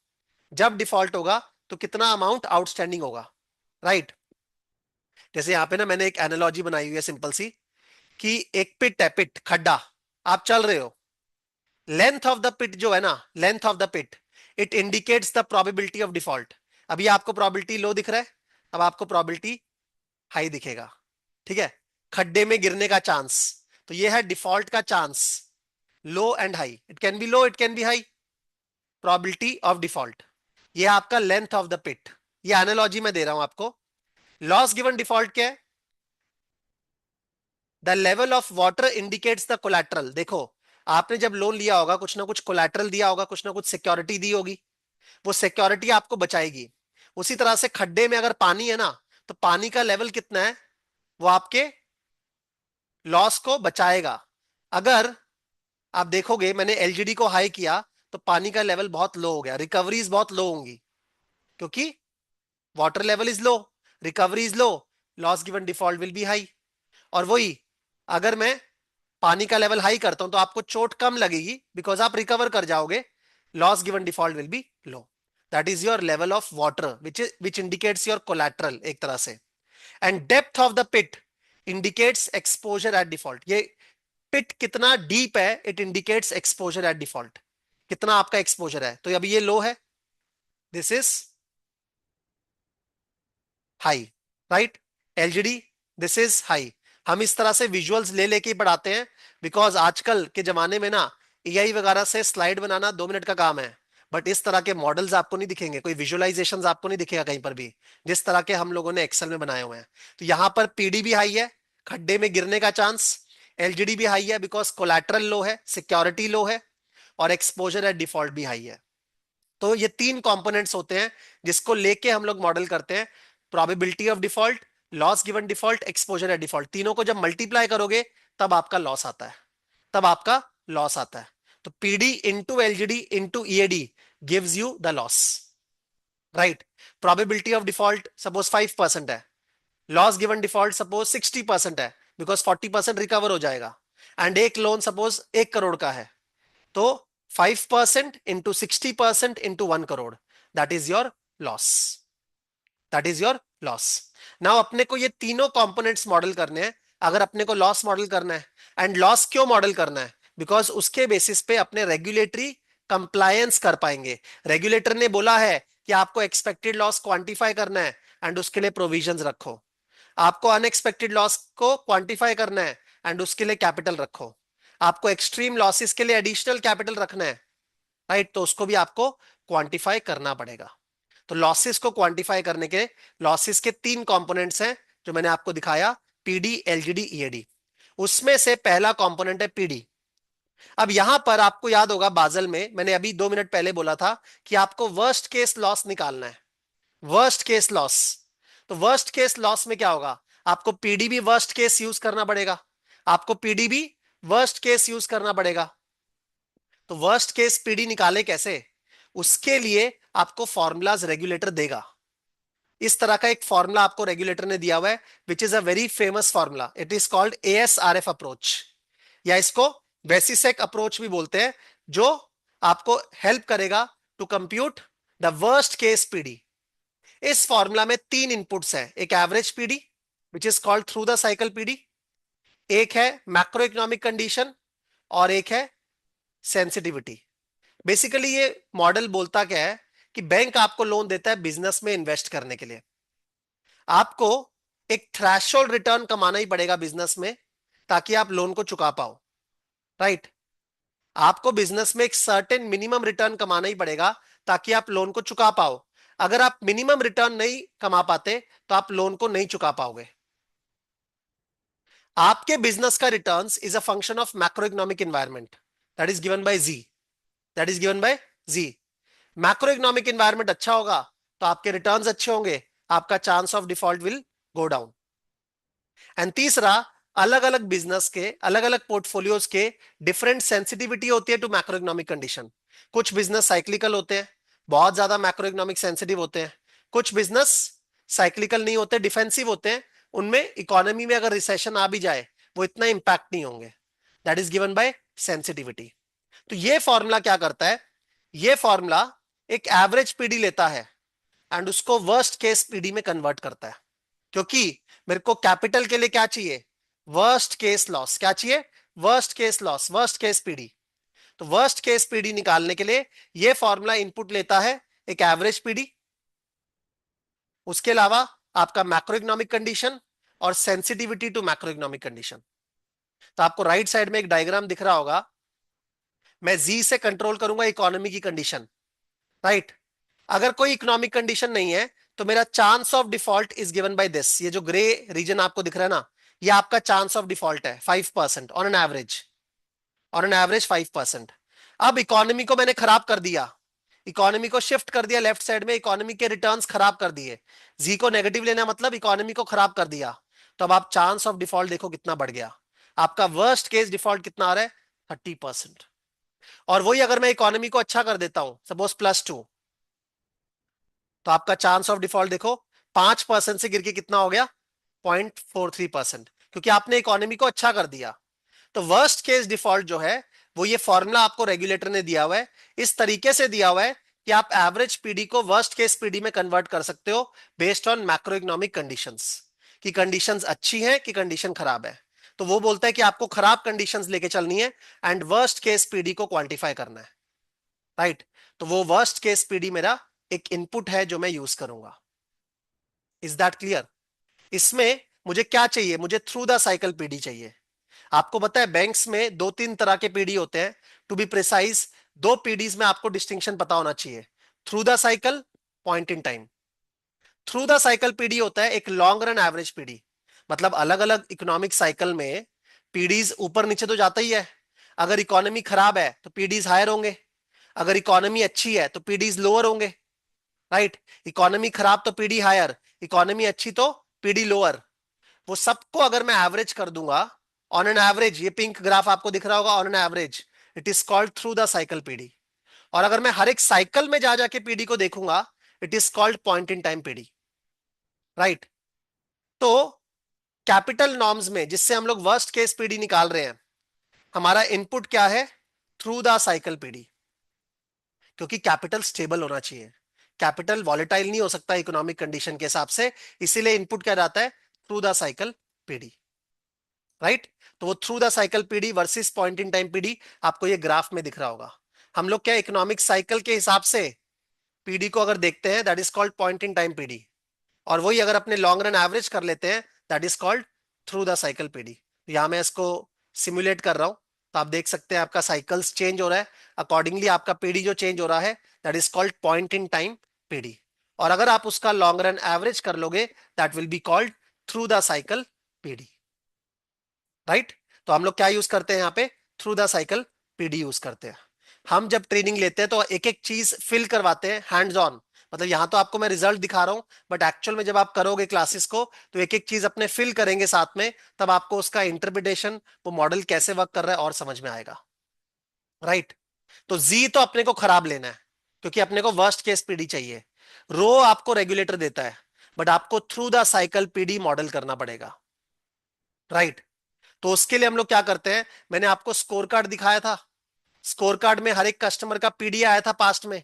जब डिफॉल्ट होगा तो कितना अमाउंट आउटस्टैंडिंग होगा। राइट। जैसे यहां पे ना मैंने एक एनालॉजी बनाई हुई है सिंपल सी, कि एक पिट है, पिट खड्डा, आप चल रहे हो, लेंथ ऑफ द पिट जो है ना, length of the pit, it indicates the probability of default. अभी आपको प्रोबेबिलिटी लो दिख रहा है, अब आपको प्रोबेबिलिटी हाई दिखेगा। ठीक है। खड्डे में गिरने का चांस, तो ये है डिफॉल्ट का chance, low and high, it can be low, it can be high. Probability of default, ये आपका लेंथ ऑफ द पिट। ये एनालॉजी में दे रहा हूं आपको। लॉस गिवन डिफॉल्ट क्या है? The level of water indicates the collateral. देखो, आपने जब लोन लिया होगा कुछ ना कुछ कोलैटरल दिया होगा, कुछ ना कुछ सिक्योरिटी दी होगी, वो सिक्योरिटी आपको बचाएगी। उसी तरह से खड्डे में अगर पानी है ना, तो पानी का लेवल कितना है, वो आपके लॉस को बचाएगा। अगर आप देखोगे मैंने एलजीडी को हाई किया तो पानी का लेवल बहुत लो हो गया, रिकवरीज बहुत लो होंगी, क्योंकि water level is low, recovery is low, loss given default will B high. और वही, अगर मैं पानी का लेवल हाई करता हूं तो आपको चोट कम लगेगी, बिकॉज आप रिकवर कर जाओगे, loss given default will be low. That is your level of water which indicates your collateral एक तरह से। And depth of the pit indicates exposure at default. ये पिट कितना डीप है, it indicates exposure at default, कितना आपका exposure है। तो अभी ये लो है, this is high, right. LGD, this is high. हम इस तरह से विजुअल्स ले लेके ही पढ़ाते हैं, बिकॉज आजकल के जमाने में ना एआई वगैरह से स्लाइड बनाना 2 मिनट का काम है, बट इस तरह के मॉडल्स आपको नहीं दिखेंगे, कोई विजुअलाइजेशंस आपको नहीं दिखेगा कहीं पर भी, जिस तरह के हम लोगों ने एक्सेल में बनाए हुए हैं। तो यहां पर पीडी भी हाई है, खड्डे में गिरने का चांस। एलजीडी भी हाई है बिकॉज कोलैटरल लो है, सिक्योरिटी लो है, और एक्सपोजर एट डिफॉल्ट भी हाई है। तो ये तीन कंपोनेंट्स होते हैं जिसको लेके हम लोग मॉडल करते हैं। Probability of default, loss given default, exposure at default, तीनों को जब मल्टीप्लाई करोगे तब आपका लॉस आता है, तब आपका लॉस आता है। तो PD into LGD into EAD gives you the loss, right. Probability of default suppose 5% है, लॉस गिवन डिफॉल्ट सपोज 60% है, बिकॉज 40% रिकवर हो जाएगा। एंड एक लोन सपोज 1 करोड़ का है, तो 5% into 60% into 1 crore, that is your loss, that is your loss. Now अपने को ये तीनों कंपोनेंट्स मॉडल करने हैं। अगर अपने को लॉस मॉडल करना है, एंड लॉस क्यों मॉडल करना है, बिकॉज उसके बेसिस पे अपने रेगुलेटरी कंप्लायंस कर पाएंगे। रेगुलेटर ने बोला है कि आपको एक्सपेक्टेड लॉस क्वांटिफाई करना है, एंड उसके लिए प्रोविजंस रखो। आपको अनएक्सपेक्टेड लॉस को क्वांटिफाई करना है, एंड उसके लिए कैपिटल रखो। आपको एक्सट्रीम लॉसेस के लिए एडिशनल कैपिटल रखना है, राइट, तो उसको भी आपको क्वांटिफाई करना पड़ेगा। तो लॉसेस को क्वांटिफाई करने के लॉसेस के तीन कंपोनेंट्स हैं जो मैंने आपको दिखाया, पीडी, एलजीडी, ईएडी। उसमें से पहला कंपोनेंट है पीडी। अब यहां पर आपको याद होगा बाजल में मैंने अभी 2 मिनट पहले बोला था कि आपको वर्स्ट केस लॉस निकालना है, वर्स्ट केस लॉस। तो वर्स्ट केस लॉस में क्या होगा, आपको पीडी भी वर्स्ट केस यूज करना पड़ेगा, आपको पीडी भी वर्स्ट केस यूज करना पड़ेगा। तो वर्स्ट केस पीडी निकाले कैसे, उसके लिए आपको फॉर्मूलाज रेगुलेटर देगा। इस तरह का एक फॉर्मूला आपको रेगुलेटर ने दिया हुआ है, which is a very famous formula, it is called ASRF approach, या इसको वेसिसेक अप्रोच भी बोलते हैं, जो आपको हेल्प करेगा to compute the worst case PD. इस फॉर्मूला में तीन इनपुट्स हैं, एक average PD which is called through the cycle PD, एक है मैक्रो इकोनॉमिक कंडीशन, और एक है सेंसिटिविटी। बेसिकली ये मॉडल बोलता क्या है कि बैंक आपको लोन देता है बिजनेस में इन्वेस्ट करने के लिए। आपको एक थ्रेशोल्ड रिटर्न कमाना ही पड़ेगा बिजनेस में, ताकि आप लोन को चुका पाओ, राइट। आपको बिजनेस में एक सर्टेन मिनिमम रिटर्न कमाना ही पड़ेगा ताकि आप लोन को चुका पाओ। अगर आप मिनिमम रिटर्न नहीं कमा पाते तो आप लोन को नहीं चुका पाओगे। आपके बिजनेस का returns is a function of macro economic environment, that is given by G, that is given by G. Macro economic environment अच्छा होगा तो आपके रिटर्न्स अच्छे होंगे, आपका chance of default will go down. And तीसरा, अलग अलग बिजनेस के अलग अलग पोर्टफोलियोज के डिफरेंट सेंसिटिविटी होती है टू मैक्रो इकोनॉमिक कंडीशन। कुछ बिजनेस साइक्लिकल होते हैं, बहुत ज्यादा मैक्रो इकोनॉमिक सेंसिटिव होते हैं। कुछ बिजनेस साइक्लिकल नहीं होते, डिफेंसिव होते हैं, उनमें इकोनॉमी में अगर रिसेशन आ भी जाए वो इतना इंपैक्ट नहीं होंगे, that is given bye sensitivity. तो ये फॉर्मूला क्या करता है, ये फॉर्मूला एक एवरेज पीडी लेता है एंड उसको वर्स्ट केस पीडी में कन्वर्ट करता है। क्योंकि मेरे को कैपिटल के लिए क्या चाहिए, वर्स्ट केस लॉस, क्या चाहिए, worst case loss, worst case PD. तो वर्स्ट केस पीडी निकालने के लिए यह फॉर्मूला इनपुट लेता है एक एवरेज पीडी, उसके अलावा आपका मैक्रो इकोनॉमिक कंडीशन और sensitivity to macro economic condition. तो आपको राइट साइड में एक डायग्राम दिख रहा होगा, मैं जी से कंट्रोल करूंगा इकोनॉमी की कंडीशन, राइट। अगर कोई इकोनॉमिक कंडीशन नहीं है तो मेरा chance of default is given by this, ये जो ग्रे रीजन आपको दिख रहा है ना, ये आपका चांस ऑफ डिफॉल्ट है 5% on an average, on an average 5%। अब इकोनॉमी को मैंने खराब कर दिया, इकोनॉमी को शिफ्ट कर दिया लेफ्ट साइड में, इकोनॉमी के रिटर्न्स खराब कर दिए, जी को नेगेटिव लेना मतलब इकोनॉमी को खराब कर दिया। तो अब आप चांस ऑफ डिफॉल्ट देखो कितना बढ़ गया, आपका वर्स्ट केस डिफॉल्ट कितना आ रहा है, 30%। और वही अगर मैं इकोनॉमी को अच्छा कर देता हूं सपोज +2, तो आपका चांस ऑफ डिफॉल्ट देखो 5% से गिर के कितना हो गया, 0.43%, क्योंकि आपने इकोनॉमी को अच्छा कर दिया। तो वर्स्ट केस डिफॉल्ट जो है वो ये फॉर्मूला आपको रेगुलेटर ने दिया हुआ है, इस तरीके से दिया हुआ है कि आप एवरेज पीडी को वर्स्ट केस पीडी में कन्वर्ट कर सकते हो based on macro economic conditions, कि कंडीशंस अच्छी हैं कि कंडीशन खराब है। तो वो बोलता है कि आपको खराब कंडीशंस लेके चलनी है एंड वर्स्ट केस पीडी को क्वांटिफाई करना है, राइट। तो वो वर्स्ट केस पीडी मेरा एक इनपुट है जो मैं यूज करूंगा। Is that clear? इसमें मुझे क्या चाहिए, मुझे थ्रू द साइकिल पीडी चाहिए। आपको पता है बैंक्स में दो तीन तरह के पीडी होते हैं, टू बी प्रिसाइज दो पीडीज में आपको डिस्टिंक्शन पता होना चाहिए, through the cycle, point in time. Through the cycle PD होता है एक लॉन्ग रन एवरेज पीडी, मतलब अलग अलग इकोनॉमिक साइकिल में पीडीज ऊपर नीचे तो जाता ही है। अगर इकोनॉमी खराब है तो पीडीज हायर होंगे, अगर इकोनॉमी अच्छी है तो पीडीज लोअर होंगे, राइट। इकोनॉमी खराब तो पीडी हायर, इकोनॉमी अच्छी तो पीडी लोअर। वो सबको अगर मैं एवरेज कर दूंगा ऑन एन एवरेज, ये पिंक ग्राफ आपको दिख रहा होगा, on an average it is called through the cycle PD. और अगर मैं हर एक साइकिल में जा जाके पीडी को देखूंगा, it is called point in time PD, right. तो कैपिटल नॉर्म्स में जिससे हम लोग वर्स्ट केस पीडी निकाल रहे हैं, हमारा इनपुट क्या है, थ्रू द साइकिल पीडी। क्योंकि कैपिटल स्टेबल होना चाहिए, कैपिटल वॉलेटाइल नहीं हो सकता इकोनॉमिक कंडीशन के हिसाब से, इसीलिए इनपुट क्या जाता है, through the cycle PD, right. तो वो through the cycle PD versus point in time PD आपको ये ग्राफ में दिख रहा होगा। हम लोग क्या इकोनॉमिक साइकिल के हिसाब से पीडी को अगर देखते हैं, that is called point in time PD, और वही अगर अपने लॉन्ग रन एवरेज कर लेते हैं, that is called through the cycle PD. यहां मैं इसको सिमुलेट कर रहा हूं, तो आप देख सकते हैं आपका साइकिल्स चेंज हो रहा है, अकॉर्डिंगली आपका पीडी जो चेंज हो रहा है, that is called point in time PD. और अगर आप उसका लॉन्ग रन एवरेज कर लोगे, that will be called through the cycle PD, right. तो हम लोग क्या यूज करते हैं यहाँ पे, through the cycle PD use करते हैं। हम जब ट्रेनिंग लेते हैं तो एक एक चीज फिल करवाते हैं हैंड्स ऑन, मतलब यहां तो आपको मैं रिजल्ट दिखा रहा हूं, बट एक्चुअल में जब आप करोगे क्लासेस को तो एक एक चीज अपने फिल करेंगे साथ में, तब आपको उसका इंटरप्रिटेशन, वो मॉडल कैसे वर्क कर रहा है और समझ में आएगा, राइट। तो जी तो अपने को खराब लेना है, क्योंकि अपने को वर्स्ट केस पीडी चाहिए। रो आपको रेगुलेटर देता है, बट आपको through the cycle PD model करना पड़ेगा, राइट। तो उसके लिए हम लोग क्या करते हैं, मैंने आपको स्कोर कार्ड दिखाया था, स्कोर कार्ड में हर एक कस्टमर का पीडी आया था पास्ट में,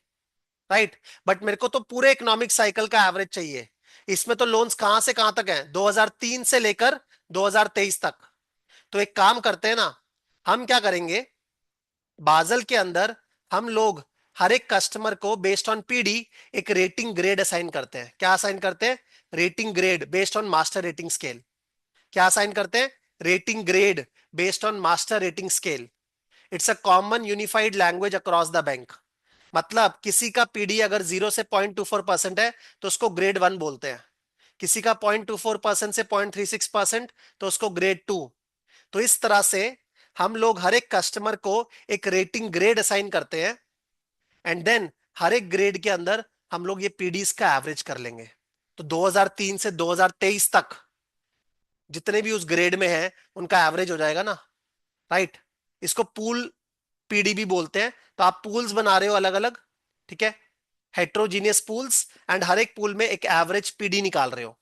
राइट। बट मेरे को तो पूरे इकोनॉमिक साइकिल का एवरेज चाहिए। इसमें तो लोन्स कहां से कहां तक हैं, 2003 से लेकर 2023 तक। तो एक काम करते हैं ना, हम क्या करेंगे, बाजल के अंदर हम लोग हर एक कस्टमर को बेस्ड ऑन पीडी एक रेटिंग ग्रेड असाइन करते हैं। क्या असाइन करते हैं, rating grade based on master rating scale. क्या असाइन करते हैं, rating grade based on master rating scale. It's a common unified language across the bank. मतलब किसी का पीडी अगर 0 से 0.24% है तो उसको ग्रेड 1 बोलते हैं, किसी का 0.24% से 0.36% तो उसको ग्रेड 2। तो इस तरह से हम लोग हर एक कस्टमर को एक रेटिंग ग्रेड असाइन करते हैं, एंड देन हर एक ग्रेड के अंदर हम लोग ये पीडीज का एवरेज कर लेंगे। तो 2003 से 2023 तक जितने भी उस ग्रेड में हैं उनका एवरेज हो जाएगा ना, राइट। इसको पूल पीडी भी बोलते हैं। तो आप पूल्स बना रहे हो अलग अलग, ठीक है, हेट्रोजीनियस पूल्स, एंड हर एक पूल में एक एवरेज पीडी निकाल रहे हो,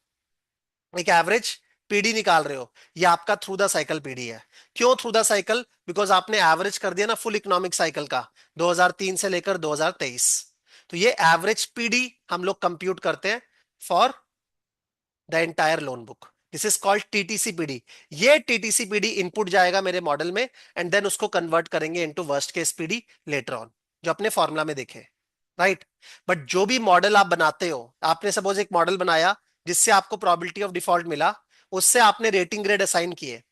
एक एवरेज पीडी निकाल रहे हो। ये आपका थ्रू द साइकिल पीडी है। क्यों थ्रू द साइकिल, बिकॉज आपने एवरेज कर दिया ना फुल इकोनॉमिक साइकिल का, 2003 से लेकर 2023। तो ये एवरेज पीडी हम लोग कंप्यूट करते हैं for the entire loan book, this is called TTCPD. ये टीटीसीपीडी इनपुट जाएगा मेरे मॉडल में, एंड देन उसको कन्वर्ट करेंगे into worst case PD later on, जो अपने फॉर्मूला में देखे, राइट। बट जो भी मॉडल आप बनाते हो, आपने सपोज एक मॉडल बनाया जिससे आपको प्रोबेबिलिटी ऑफ डिफॉल्ट मिला, उससे आपने रेटिंग ग्रेड असाइन किए,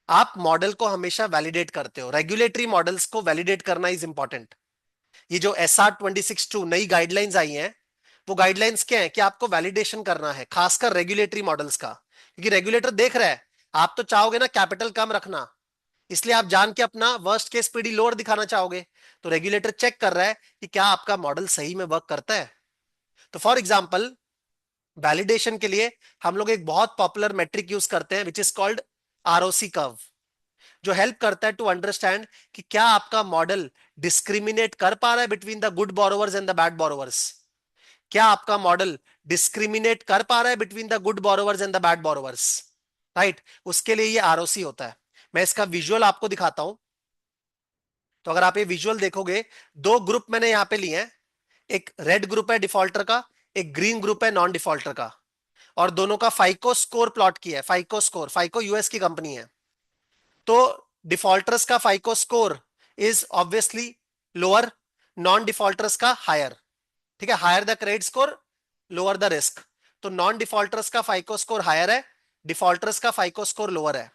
आप मॉडल को हमेशा वैलिडेट करते हो। रेगुलेटरी मॉडल्स को वैलिडेट करना इज इंपॉर्टेंट। ये जो SR 2062 नई गाइडलाइंस आई हैं, वो गाइडलाइंस क्या है कि आपको वैलिडेशन करना है, खासकर रेगुलेटरी मॉडल्स का, क्योंकि रेगुलेटर देख रहा है, आप तो चाहोगे ना कैपिटल कम रखना, इसलिए आप जान के अपना वर्स्ट केस पीडी लोअर दिखाना चाहोगे। तो रेगुलेटर चेक कर रहा है कि क्या आपका मॉडल सही में वर्क करता है। तो फॉर एग्जाम्पल वैलिडेशन के लिए हम लोग एक बहुत पॉपुलर मेट्रिक यूज करते हैं विच इज कॉल्ड आरओसी कर्व, जो हेल्प करता है टू अंडरस्टैंड कि क्या आपका मॉडल डिस्क्रिमिनेट कर पा रहा है between the good borrowers and the bad borrowers. क्या आपका मॉडल डिस्क्रिमिनेट कर पा रहा है between the good borrowers and the bad borrowers, right. उसके लिए ये आरओसी होता है। मैं इसका विजुअल आपको दिखाता हूं। तो अगर आप ये विजुअल देखोगे, दो ग्रुप मैंने यहां पे लिए हैं, एक रेड ग्रुप है डिफॉल्टर का, एक ग्रीन ग्रुप है नॉन डिफॉल्टर का। और दोनों का फाइको स्कोर प्लॉट किया है, फाइको स्कोर, फाइको यूएस की कंपनी है। तो डिफॉल्टर्स का FICO score is obviously lower, non defaulters का हायर। ठीक है, higher the credit score lower the risk. तो नॉन डिफॉल्टर्स का फाइको स्कोर हायर है, डिफॉल्टर्स का फाइको स्कोर लोअर है।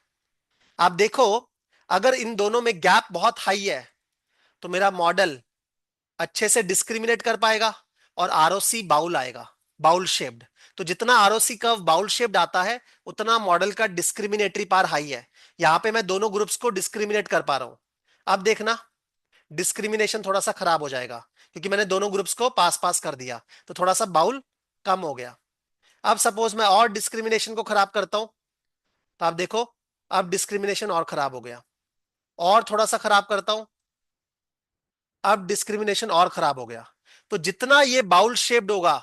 आप देखो, अगर इन दोनों में गैप बहुत हाई है तो मेरा मॉडल अच्छे से डिस्क्रिमिनेट कर पाएगा और आरओसी बाउल आएगा, बाउल शेप्ड। तो जितना आरओसी कर्व बाउल शेप्ड आता है उतना मॉडल का डिस्क्रिमिनेटरी पार हाई है। यहां पे मैं दोनों ग्रुप्स को डिस्क्रिमिनेट कर पा रहा हूं। अब देखना, डिस्क्रिमिनेशन थोड़ा सा खराब हो जाएगा क्योंकि मैंने दोनों ग्रुप्स को पास पास कर दिया, तो थोड़ा सा बाउल कम हो गया। अब सपोज मैं और डिस्क्रिमिनेशन को खराब करता हूं, तो आप देखो अब डिस्क्रिमिनेशन और खराब हो गया। और थोड़ा सा खराब करता हूं, अब डिस्क्रिमिनेशन और खराब हो गया। तो जितना ये बाउल शेप्ड होगा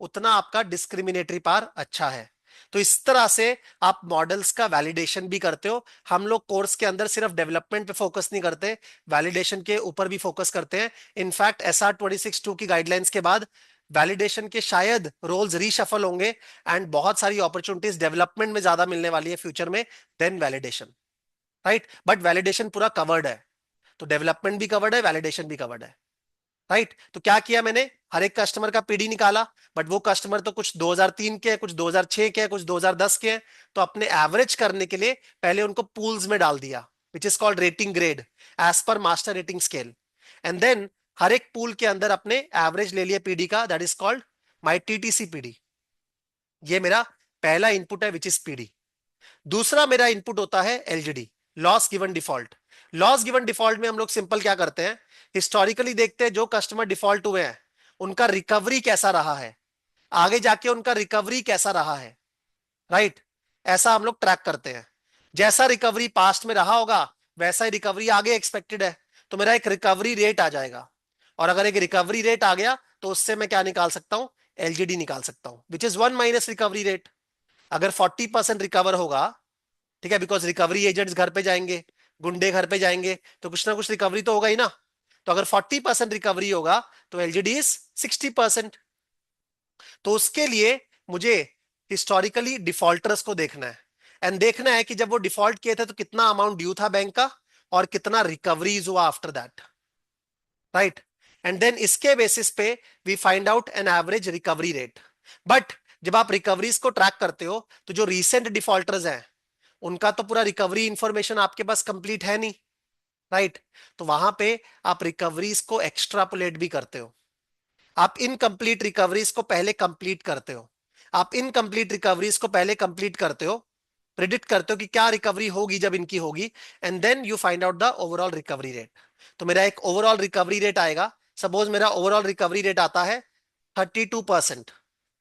उतना आपका डिस्क्रिमिनेटरी पार अच्छा है। तो इस तरह से आप मॉडल्स का वैलिडेशन भी करते हो। हम लोग कोर्स के अंदर सिर्फ डेवलपमेंट पे फोकस नहीं करते, वैलिडेशन के ऊपर भी फोकस करते हैं। इनफैक्ट SR 26(2) की गाइडलाइंस के बाद वैलिडेशन के शायद रोल्स रीशफल होंगे एंड बहुत सारी अपॉर्चुनिटीज डेवलपमेंट में ज्यादा मिलने वाली है फ्यूचर में then validation. Right, but validation पूरा कवर्ड है, तो डेवलपमेंट भी कवर्ड है, वैलिडेशन भी कवर्ड है। राइट, तो क्या किया मैंने, हर एक कस्टमर का पीडी निकाला, बट वो कस्टमर तो कुछ 2003 के हैं, कुछ 2006 के हैं, कुछ 2010 के हैं। तो अपने एवरेज करने के लिए पहले उनको पूल्स में डाल दिया, which is called rating grade as per master rating scale. And then हर एक पूल के अंदर अपने एवरेज ले लिया पीडी का, that is called my TTC PD. ये मेरा पहला इनपुट है विच इज पीडी। दूसरा मेरा इनपुट होता है LGD, loss given default. Loss given default में हम लोग सिंपल क्या करते हैं, हिस्टोरिकली देखते हैं जो कस्टमर डिफॉल्ट हुए हैं उनका रिकवरी कैसा रहा है, आगे जाके उनका रिकवरी कैसा रहा है। राइट, ऐसा हम लोग ट्रैक करते हैं। जैसा रिकवरी पास्ट में रहा होगा वैसा ही रिकवरी आगे एक्सपेक्टेड है, तो मेरा एक रिकवरी रेट आ जाएगा। और अगर एक रिकवरी रेट आ गया तो उससे मैं क्या निकाल सकता हूं, एलजीडी निकाल सकता हूं, which is 1 minus recovery rate. अगर 40% रिकवर होगा, ठीक है, बिकॉज रिकवरी एजेंट्स घर पे जाएंगे, गुंडे घर पे जाएंगे, तो कुछ ना कुछ रिकवरी तो होगा ही ना। तो अगर 40% रिकवरी होगा तो एलजीडी इज 60%। तो उसके लिए मुझे हिस्टोरिकली डिफॉल्टर्स को देखना है एंड देखना है कि जब वो डिफॉल्ट किए थे तो कितना अमाउंट ड्यू था बैंक का और कितना रिकवरीज हुआ after that. Right, and then इसके बेसिस पे we find out an average recovery rate. But जब आप रिकवरीज को ट्रैक करते हो तो जो रीसेंट डिफॉल्टर्स हैं उनका तो पूरा रिकवरी इंफॉर्मेशन आपके पास कंप्लीट है नहीं। राइट, तो वहां पे आप रिकवरीज को एक्स्ट्रापोलेट भी करते हो। आप इनकम्प्लीट रिकवरीज को पहले कंप्लीट करते हो, आप इनकम्प्लीट रिकवरीज को पहले कंप्लीट करते हो, प्रिडिक्ट करते हो कि क्या रिकवरी होगी जब इनकी होगी, and then you find out the overall recovery rate. तो मेरा एक ओवरऑल रिकवरी रेट आएगा। सपोज मेरा ओवरऑल रिकवरी रेट आता है 32%।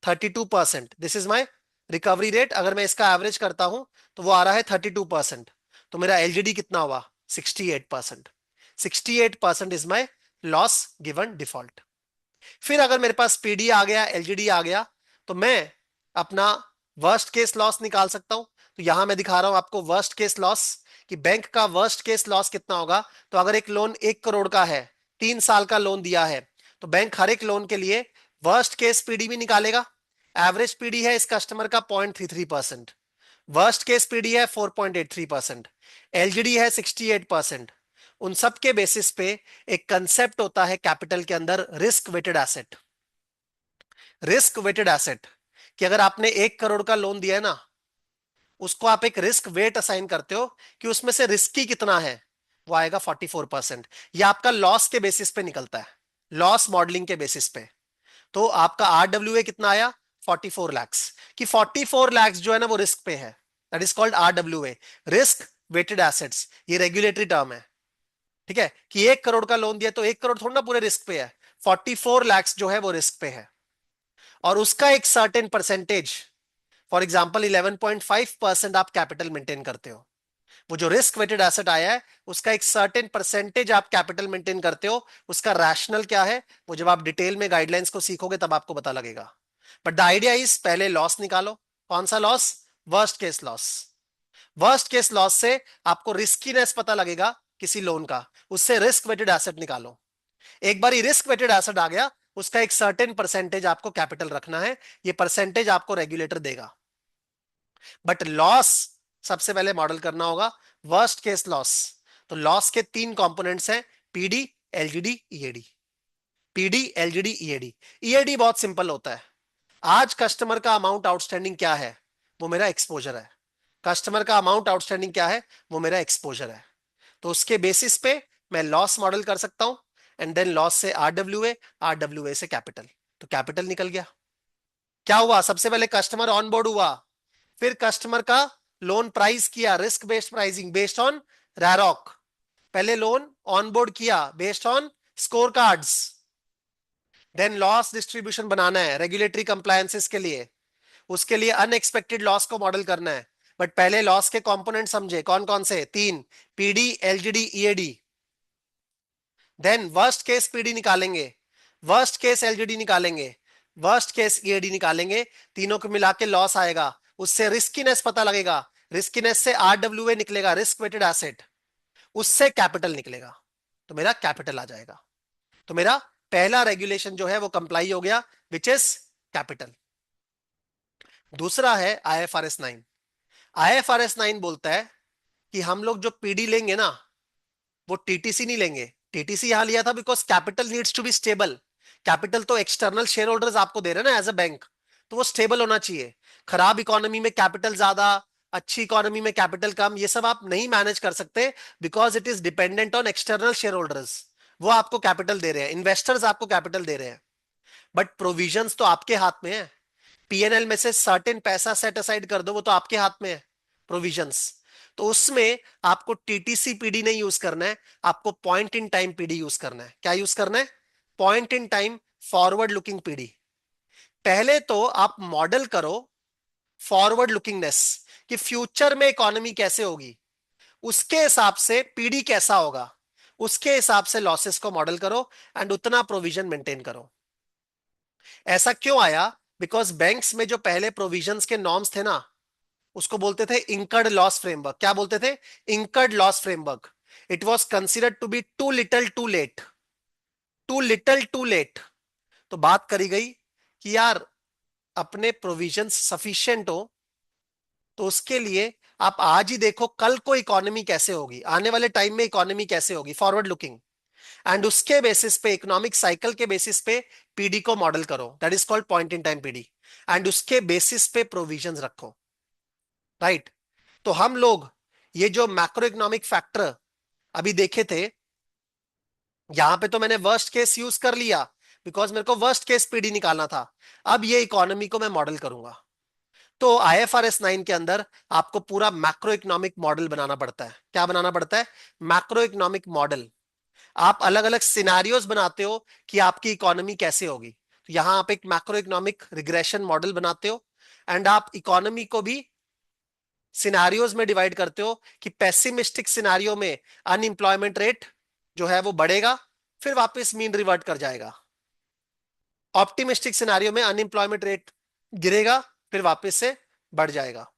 32%, this is my recovery rate. अगर मैं इसका एवरेज करता हूं तो वो आ रहा है 32%। तो मेरा एलजीडी कितना हुआ, 68%। 68% is my loss given default. फिर अगर मेरे पास पीडी आ गया, एलजीडी आ गया, तो मैं अपना वर्स्ट केस लॉस निकाल सकता हूं। तो यहां मैं दिखा रहा हूं आपको वर्स्ट केस लॉस, कि बैंक का वर्स्ट केस लॉस कितना होगा। तो अगर एक लोन 1 करोड़ का है, 3 साल का लोन दिया है, तो बैंक हर एक लोन के लिए वर्स्ट केस पीडी भी निकालेगा। एवरेज पीडी है इस कस्टमर का 0.33%, वर्स्ट केस पीडी है 4.83%, एलजीडी है 68%। उन सब के बेसिस पे एक कंसेप्ट होता है कैपिटल के अंदर, risk weighted asset. Risk weighted asset, कि अगर आपने 1 करोड़ का लोन दिया है ना, उसको आप एक रिस्क वेट असाइन करते हो कि उसमें से रिस्की कितना है, वो आएगा 44%। ये आपका लॉस के बेसिस पे निकलता है, लॉस मॉडलिंग के बेसिस पे। तो आपका आरडब्ल्यूए कितना आया, 44 लाख, कि 44 लाख जो है ना वो रिस्क पे है। That is called RWA, risk weighted assets. ये रेगुलेटरी टर्म है, ठीक है, कि 1 करोड़ का लोन दिया तो 1 करोड़ थोड़ा ना पूरे रिस्क पे है, 44 लाख जो है वो रिस्क पे है। और उसका एक सर्टेन परसेंटेज, फॉर एग्जाम्पल 11.5% आप कैपिटल मेंटेन करते हो। वो जो रिस्क वेटेड एसेट आया है उसका एक सर्टेन परसेंटेज आप कैपिटल मेंटेन करते हो। उसका रैशनल क्या है वो जब आप डिटेल में गाइडलाइंस को सीखोगे तब आपको पता लगेगा। बट द आइडिया इज पहले लॉस निकालो। कौन सा loss, worst case loss. Worst case loss से आपको रिस्कीनेस पता लगेगा किसी लोन का, उससे रिस्क वेटेड एसेट निकालो। एक बार रिस्क वेटेड एसेट आ गया, उसका एक सर्टेन परसेंटेज आपको कैपिटल रखना है, ये परसेंटेज आपको रेगुलेटर देगा। बट लॉस सबसे पहले मॉडल करना होगा, वर्स्ट केस लॉस। तो लॉस के तीन कंपोनेंट्स हैं, PD, LGD, EAD. PD, LGD, EAD. EAD बहुत सिंपल होता है, आज कस्टमर का अमाउंट आउटस्टैंडिंग क्या है, वो मेरा एक्सपोजर है। कस्टमर का अमाउंट आउटस्टैंडिंग क्या है, वो मेरा एक्सपोजर है। तो उसके बेसिस पे मैं लॉस मॉडल कर सकता हूं, एंड देन लॉस से आरडब्ल्यूए, आरडब्ल्यूए से कैपिटल। तो कैपिटल निकल गया। क्या हुआ, सबसे पहले कस्टमर ऑन बोर्ड हुआ, फिर कस्टमर का लोन प्राइस किया, risk based pricing based on RAROC. पहले लोन ऑन बोर्ड किया based on score cards, then loss distribution बनाना है रेगुलेटरी कंप्लायंसेस के लिए, उसके लिए अनएक्सपेक्टेड लॉस को मॉडल करना है। बट पहले लॉस के कंपोनेंट समझे कौन कौन से, तीन, PD, LGD, EAD. Then worst case PD निकालेंगे, वर्स्ट केस एलजीडी निकालेंगे, वर्स्ट केस ईएडी निकालेंगे, तीनों को मिला के लॉस आएगा, उससे रिस्कीनेस पता लगेगा, रिस्कीनेस से आरडब्ल्यूए निकलेगा, रिस्क वेटेड एसेट, उससे कैपिटल निकलेगा, तो मेरा कैपिटल आ जाएगा। तो मेरा पहला रेगुलेशन जो है वो कंप्लाई हो गया, विच इज कैपिटल। दूसरा है IFRS 9। IFRS 9 बोलता है कि हम लोग जो पीडी लेंगे ना, वो टीटीसी नहीं लेंगे। टीटीसी यहां लिया था because capital needs to be stable. Capital तो एक्सटर्नल शेयर होल्डर्स आपको दे रहे हैं ना एज अ बैंक, तो वो स्टेबल होना चाहिए। खराब इकोनॉमी में कैपिटल ज्यादा, अच्छी इकोनॉमी में कैपिटल कम, ये सब आप नहीं मैनेज कर सकते, because it is dependent on external share holders. वो आपको कैपिटल दे रहे हैं, इन्वेस्टर्स आपको कैपिटल दे रहे हैं, बट प्रोविजंस तो आपके हाथ में है। पीएनएल में से सर्टेन पैसा सेट असाइड कर दो, वो तो आपके हाथ में है, प्रोविजंस। तो उसमें आपको टीटीसी पीडी नहीं यूज करना है, आपको point in time PD use करना है। क्या यूज करना है, point in time forward looking PD. पहले तो आप मॉडल करो फॉरवर्ड लुकिंगनेस, कि फ्यूचर में इकोनॉमी कैसे होगी, उसके हिसाब से पीडी कैसा होगा, उसके हिसाब से लॉसेस को मॉडल करो, एंड उतना प्रोविजन मेंटेन करो। ऐसा क्यों आया, बिकॉज बैंक्स में जो पहले प्रोविजंस के नॉर्म्स थे ना, उसको बोलते थे इंकर्ड लॉस फ्रेमवर्क। क्या बोलते थे, incurred loss framework. It was considered to be too little too late, too little too late. तो बात करी गई कि यार अपने प्रोविजंस सफिशिएंट हो, तो उसके लिए आप आज ही देखो कल को इकोनॉमी कैसे होगी, आने वाले टाइम में इकोनॉमी कैसे होगी, फॉरवर्ड लुकिंग, एंड उसके बेसिस पे, इकोनॉमिक साइकिल के बेसिस पे पीडी को मॉडल करो, that is called point in time PD, and उसके बेसिस पे प्रोविजंस रखो। राइट। तो हम लोग ये जो मैक्रो इकोनॉमिक फैक्टर अभी देखे थे, यहां पे तो मैंने वर्स्ट केस यूज कर लिया, बिकॉज मेरे को वर्स्ट केस पीडी निकालना था। अब ये इकोनॉमी को मैं मॉडल करूंगा, तो IFRS 9 के अंदर आपको पूरा मैक्रो इकोनॉमिक मॉडल बनाना पड़ता है। क्या बनाना पड़ता है, मैक्रो इकोनॉमिक मॉडल। आप अलग अलग सिनारियोज बनाते हो कि आपकी इकोनॉमी कैसे होगी, तो यहां आप एक मैक्रो इकोनॉमिक रिग्रेशन मॉडल बनाते हो, एंड आप इकोनॉमी को भी सिनारियोज में डिवाइड करते हो कि पेसिमिस्टिक सिनारियो में अनएम्प्लॉयमेंट रेट जो है वो बढ़ेगा, फिर वापस मीन रिवर्ट कर जाएगा। ऑप्टिमिस्टिक सिनारियो में अनएम्प्लॉयमेंट रेट गिरेगा, फिर वापस से बढ़ जाएगा।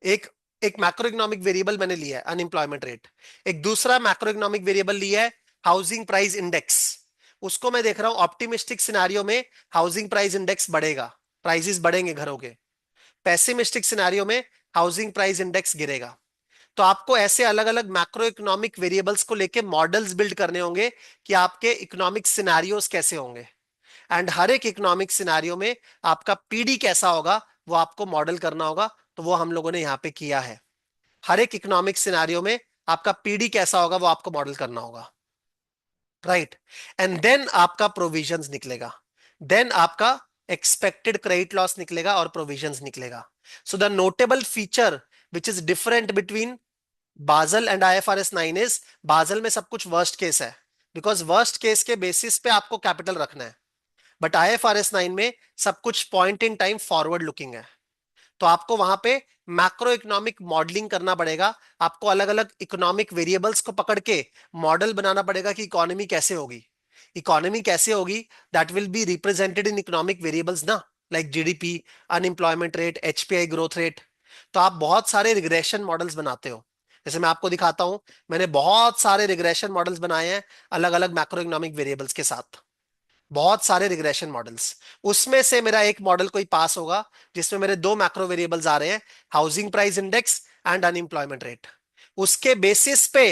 एक एक मैक्रो इकोनॉमिक वेरिएबल मैंने लिया है अनएम्प्लॉयमेंट रेट। एक दूसरा मैक्रो इकोनॉमिक वेरिएबल लिया है हाउसिंग प्राइस इंडेक्स। उसको मैं देख रहा हूं ऑप्टिमिस्टिक सिनारियो में हाउसिंग प्राइस इंडेक्स बढ़ेगा, प्राइसेस बढ़ेंगे घरों के। पेसिमिस्टिक सिनारियो में हाउसिंग प्राइस इंडेक्स गिरेगा। तो आपको ऐसे अलग अलग मैक्रो इकोनॉमिक वेरिएबल्स को लेके मॉडल्स बिल्ड करने होंगे कि आपके इकोनॉमिक सिनारियोस कैसे होंगे, एंड हर एक इकोनॉमिक सिनारियो में आपका पीडी कैसा होगा वो आपको मॉडल करना होगा। तो वो हम लोगों ने यहाँ पे किया है, हर एक इकोनॉमिक सिनारियो में आपका पीडी कैसा होगा वो आपको मॉडल करना होगा। राइट। एंड देन आपका प्रोविजंस निकलेगा, देन आपका एक्सपेक्टेड क्रेडिट लॉस निकलेगा और प्रोविजंस निकलेगा। So the notable feature which is different between बाजल एंड IFRS 9 इज, बाजल में सब कुछ वर्स्ट केस है, बिकॉज वर्स्ट केस के बेसिस पे आपको कैपिटल रखना है, बट IFRS 9 में सब कुछ point in time forward looking है। तो आपको वहां पे मैक्रो इकोनॉमिक मॉडलिंग करना पड़ेगा, आपको अलग अलग इकोनॉमिक वेरिएबल्स को पकड़ के मॉडल बनाना पड़ेगा कि इकोनॉमी कैसे होगी। इकोनॉमी कैसे होगी, that will be represented in economic variables ना, like GDP, unemployment rate, HPI growth rate. तो आप बहुत सारे रिग्रेशन मॉडल्स बनाते हो, जैसे मैं आपको दिखाता हूं, मैंने बहुत सारे रिग्रेशन मॉडल्स बनाए हैं अलग अलग मैक्रो इकोनॉमिक वेरिएबल्स के साथ। बहुत सारे रिग्रेशन मॉडल्स, उसमें से मेरा एक मॉडल कोई पास होगा जिसमें मेरे दो मैक्रो वेरिएबल्स आ रहे हैं, housing price index and unemployment rate. उसके बेसिस पे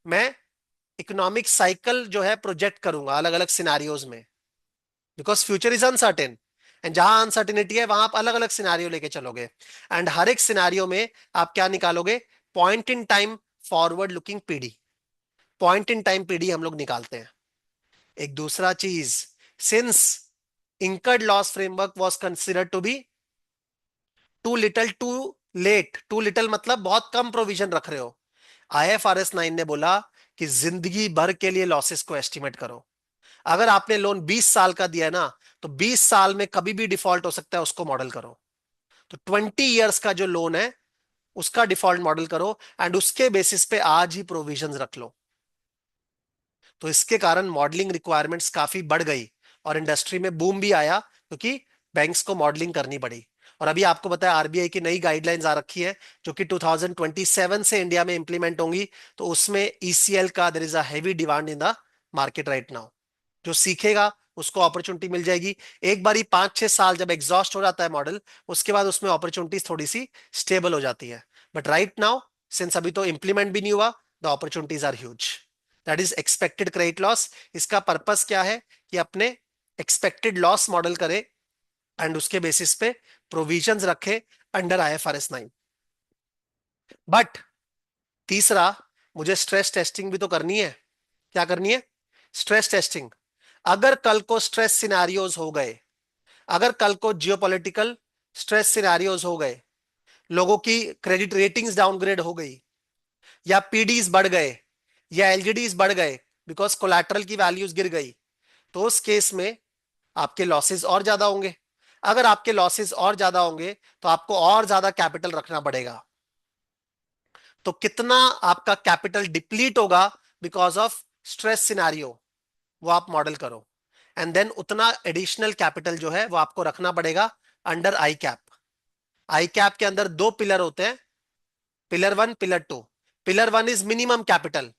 मैं इकोनॉमिक साइकिल जो है प्रोजेक्ट करूंगा अलग अलग सिनारियोज में, because future is uncertain, and जहां अनसर्टेनिटी है वहां आप अलग अलग सिनारियो लेके चलोगे, एंड हर एक सिनारियो में आप क्या निकालोगे, point in time forward looking PD, point in time PD हम लोग निकालते हैं। एक दूसरा चीज, since incurred loss framework was considered to be too little too late, too little मतलब बहुत कम प्रोविजन रख रहे हो, आईएफआरएस 9 ने बोला कि जिंदगी भर के लिए लॉसेस को एस्टिमेट करो। अगर आपने लोन 20 साल का दिया है ना, तो 20 साल में कभी भी डिफॉल्ट हो सकता है, उसको मॉडल करो। तो 20 इयर्स का जो लोन है उसका डिफॉल्ट मॉडल करो, एंड उसके बेसिस पे आज ही प्रोविजंस रख लो। तो इसके कारण मॉडलिंग रिक्वायरमेंट्स काफी बढ़ गई और इंडस्ट्री में बूम भी आया, क्योंकि बैंक्स को मॉडलिंग करनी पड़ी। और अभी आपको बताया आरबीआई की नई गाइडलाइंस आ रखी है जो कि 2027 से इंडिया में इंप्लीमेंट होंगी, तो उसमें ईसीएल का there is a heavy demand in the market right now. जो सीखेगा उसको अपॉर्चुनिटी मिल जाएगी। एक बारी 5-6 साल जब एग्जॉस्ट हो जाता है मॉडल, उसके बाद उसमें अपॉर्चुनिटीज थोड़ी सी स्टेबल हो जाती है। बट राइट नाउ, सिंस अभी तो इंप्लीमेंट भी नहीं हुआ, the opportunities are huge. That is expected credit loss. इसका पर्पस क्या है कि अपने एक्सपेक्टेड लॉस मॉडल करे एंड उसके बेसिस पे प्रोविजंस रखे अंडर आईएफआरएस 9। बट तीसरा, मुझे स्ट्रेस टेस्टिंग भी तो करनी है। क्या करनी है? Stress testing. अगर कल को स्ट्रेस सिनारियोज हो गए, अगर कल को जियोपॉलिटिकल स्ट्रेस सिनारियोज हो गए, लोगों की क्रेडिट रेटिंग्स डाउनग्रेड हो गई, या पीडीज बढ़ गए, या एलजीडीज बढ़ गए, बिकॉज कोलैटरल की वैल्यूज गिर गई, तो उस केस में आपके लॉसेस और ज्यादा होंगे। अगर आपके लॉसेस और ज्यादा होंगे तो आपको और ज्यादा कैपिटल रखना पड़ेगा। तो कितना आपका कैपिटल डिप्लीट होगा बिकॉज ऑफ स्ट्रेस सिनारियो, वो आप मॉडल करो, एंड देन उतना एडिशनल कैपिटल जो है वो आपको रखना पड़ेगा अंडर आई कैप। आई कैप के अंदर दो पिलर होते हैं, pillar 1, pillar 2। Pillar 1 is minimum capital.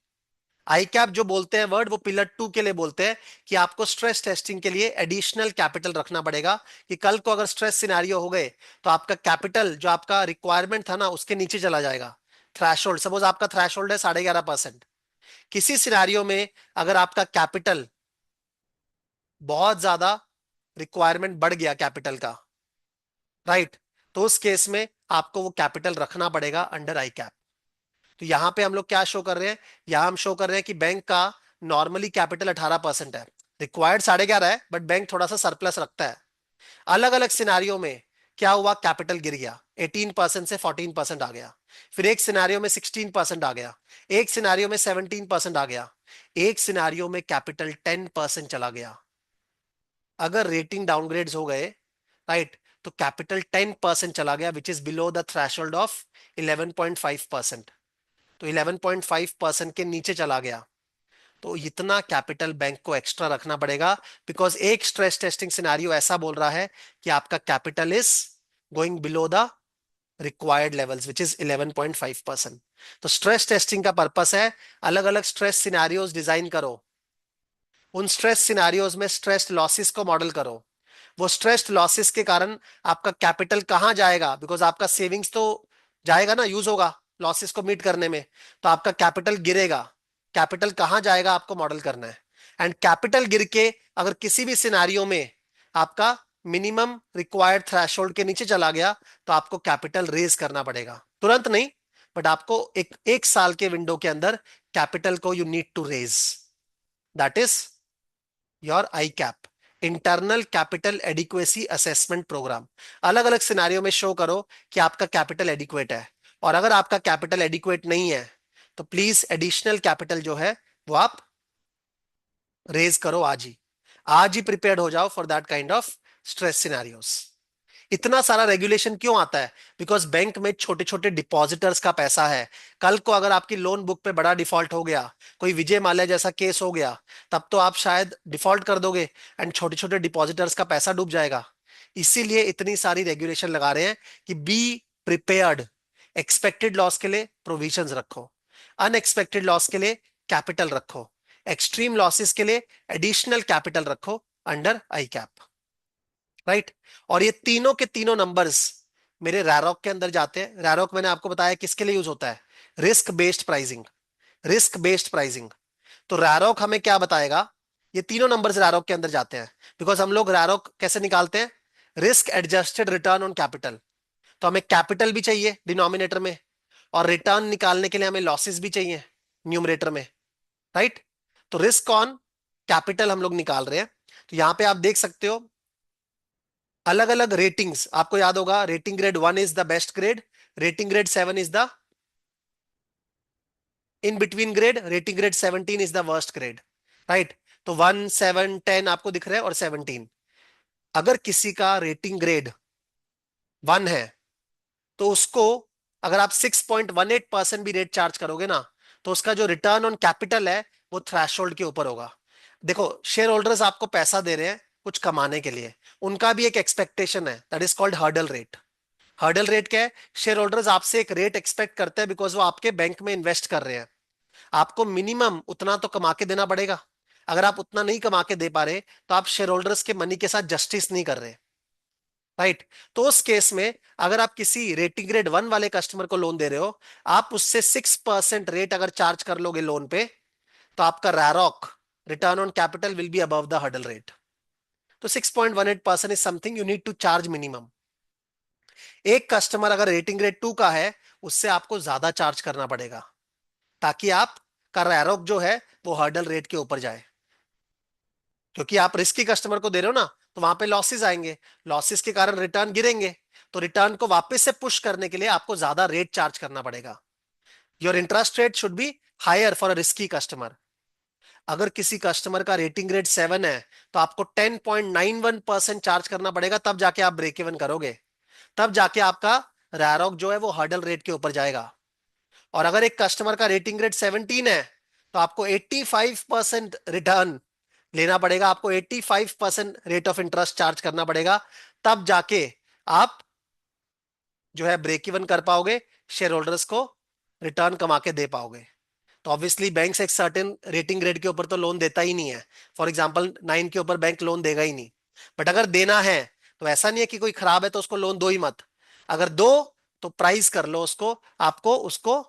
I cap जो बोलते हैं वर्ड, वो पिलर 2 के लिए बोलते हैं कि आपको स्ट्रेस टेस्टिंग के लिए एडिशनल कैपिटल रखना पड़ेगा, कि कल को अगर स्ट्रेस सिनेरियो हो गए तो आपका कैपिटल जो आपका रिक्वायरमेंट था ना उसके नीचे चला जाएगा। थ्रैशोल्ड, सपोज आपका थ्रैशोल्ड है 11.5%, किसी सिनेरियो में अगर आपका कैपिटल बहुत ज्यादा रिक्वायरमेंट बढ़ गया कैपिटल का, राइट, तो उस केस में आपको वो कैपिटल रखना पड़ेगा अंडर आई कैप। तो यहां पे हम लोग क्या शो कर रहे हैं, यहां हम शो कर रहे हैं कि बैंक का नॉर्मली कैपिटल 18% है, रिक्वायर्ड 11.5 है, बट बैंक थोड़ा सा सरप्लस रखता है। अलग अलग सिनारियों में क्या हुआ, कैपिटल गिर गया, 18% से 14% आ गया, फिर एक सिनारियो में 16% आ गया, एक सिनारियो में 17% आ गया, एक सिनारियो में कैपिटल 10% चला गया। अगर रेटिंग डाउनग्रेड्स हो गए, राइट, तो कैपिटल 10% चला गया, which is below the threshold of 11.5%। तो 11.5% के नीचे चला गया, तो इतना कैपिटल बैंक को एक्स्ट्रा रखना पड़ेगा, बिकॉज एक स्ट्रेस टेस्टिंग सिनेरियो ऐसा बोल रहा है कि आपका capital is going below the required levels which is 11.5%। तो स्ट्रेस टेस्टिंग का पर्पस है अलग अलग स्ट्रेस सिनेरियोज डिजाइन करो, उन स्ट्रेस सिनेरियोज में स्ट्रेस लॉसेस को मॉडल करो, वो स्ट्रेस लॉसेस के कारण आपका कैपिटल कहां जाएगा, बिकॉज आपका सेविंग्स तो जाएगा ना, यूज होगा लॉसेस को मीट करने में, तो आपका कैपिटल गिरेगा। कैपिटल कहां जाएगा आपको मॉडल करना है, एंड कैपिटल गिर के अगर किसी भी सिनेरियो में आपका मिनिमम रिक्वायर्ड थ्रेशोल्ड के नीचे चला गया, तो आपको कैपिटल रेज करना पड़ेगा, तुरंत नहीं, बट आपको एक साल के विंडो के अंदर कैपिटल को you need to raise. That is your ICAAP, internal capital adequacy assessment program. अलग अलग सिनारियों में शो करो कि आपका कैपिटल एडिक्वेट है, और अगर आपका कैपिटल एडिक्वेट नहीं है तो प्लीज एडिशनल कैपिटल जो है वो आप रेज करो आज ही, आज ही प्रिपेयर्ड हो जाओ for that kind of stress scenarios. इतना सारा रेगुलेशन क्यों आता है, बिकॉज बैंक में छोटे छोटे डिपॉजिटर्स का पैसा है। कल को अगर आपकी लोन बुक पे बड़ा डिफॉल्ट हो गया, कोई विजय माल्या जैसा केस हो गया, तब तो आप शायद डिफॉल्ट कर दोगे, एंड छोटे छोटे डिपॉजिटर्स का पैसा डूब जाएगा। इसीलिए इतनी सारी रेगुलेशन लगा रहे हैं कि बी प्रिपेयर्ड, एक्सपेक्टेड लॉस के लिए प्रोविजंस रखो, अनएक्सपेक्टेड लॉस के लिए कैपिटल रखो, एक्सट्रीम लॉसेस के लिए एडिशनल कैपिटल रखो, अंडर आई कैप, राइट। और ये तीनों के तीनों नंबर्स मेरे रैरोक के अंदर जाते हैं। रैरोक मैंने आपको बताया किसके लिए यूज होता है, risk based pricing, risk based pricing. तो रैरोक हमें क्या बताएगा, ये तीनों नंबर्स रैरोक के अंदर जाते हैं। बिकॉज हम लोग रैरोक कैसे निकालते हैं, risk adjusted return on capital. तो हमें कैपिटल भी चाहिए डिनोमिनेटर में, और रिटर्न निकालने के लिए हमें लॉसेस भी चाहिए न्यूमरेटर में, राइट। तो रिस्क ऑन कैपिटल हम लोग निकाल रहे हैं। तो यहां पे आप देख सकते हो अलग अलग रेटिंग्स, आपको याद होगा rating grade 1 is the best grade, rating grade 7 is the in between grade, rating grade 17 is the worst grade, right. तो 1 7 10 आपको दिख रहा है और 17। अगर किसी का रेटिंग ग्रेड 1 है तो उसको अगर आप 6.18% भी रेट चार्ज करोगे ना, तो उसका जो रिटर्न ऑन कैपिटल है वो थ्रेशोल्ड के ऊपर होगा। देखो, शेयर होल्डर्स आपको पैसा दे रहे हैं कुछ कमाने के लिए, उनका भी एक एक्सपेक्टेशन है, that is called hurdle rate. Hurdle rate क्या है, शेयर होल्डर्स आपसे एक रेट एक्सपेक्ट करते हैं बिकॉज वो आपके बैंक में इन्वेस्ट कर रहे हैं। आपको मिनिमम उतना तो कमा के देना पड़ेगा। अगर आप उतना नहीं कमा के दे पा रहे तो आप शेयर होल्डर्स के मनी के साथ जस्टिस नहीं कर रहे, राइट। तो उस केस में अगर आप किसी रेटिंग ग्रेड 1 वाले कस्टमर को लोन दे रहे हो, आप उससे 6% रेट अगर चार्ज कर लोगे लोन पे, तो आपका RAROC return on capital will be above the hurdle rate. तो 6.18% is something you need to charge minimum. एक कस्टमर अगर रेटिंग ग्रेड 2 का है, उससे आपको ज्यादा चार्ज करना पड़ेगा, ताकि आप का रैरॉक जो है वो हर्डल रेट के ऊपर जाए। क्योंकि आप रिस्की कस्टमर को दे रहे हो ना, तो वहां पे लॉसेस आएंगे, लॉसेस के कारण रिटर्न गिरेंगे। तो रिटर्न को वापस से पुश करने के लिए आपको ज्यादा रेट चार्ज करना पड़ेगा। Your interest rate should be higher for a risky customer. अगर किसी कस्टमर का रेटिंग रेट 7 है, तो आपको 10.91% चार्ज करना पड़ेगा, तब जाके आप ब्रेक इवन करोगे। तब जाके आपका रैरोक जो है वो हर्डल रेट के ऊपर जाएगा। और अगर एक कस्टमर का रेटिंग रेट 17 है, तो आपको 85% रिटर्न लेना पड़ेगा, आपको 85% रेट ऑफ इंटरेस्ट चार्ज करना पड़ेगा। तब जाके आप जो है ब्रेक इवन कर पाओगे, शेयर होल्डर्स को रिटर्न कमा के दे पाओगे। तो ऑब्वियसली बैंक से एक सर्टेन रेटिंग ग्रेड के ऊपर तो लोन देता ही नहीं है। फॉर एग्जांपल 9 के ऊपर बैंक लोन देगा ही नहीं। बट अगर देना है तो ऐसा नहीं है कि कोई खराब है तो उसको लोन दो ही मत। अगर दो तो प्राइस कर लो उसको, आपको उसको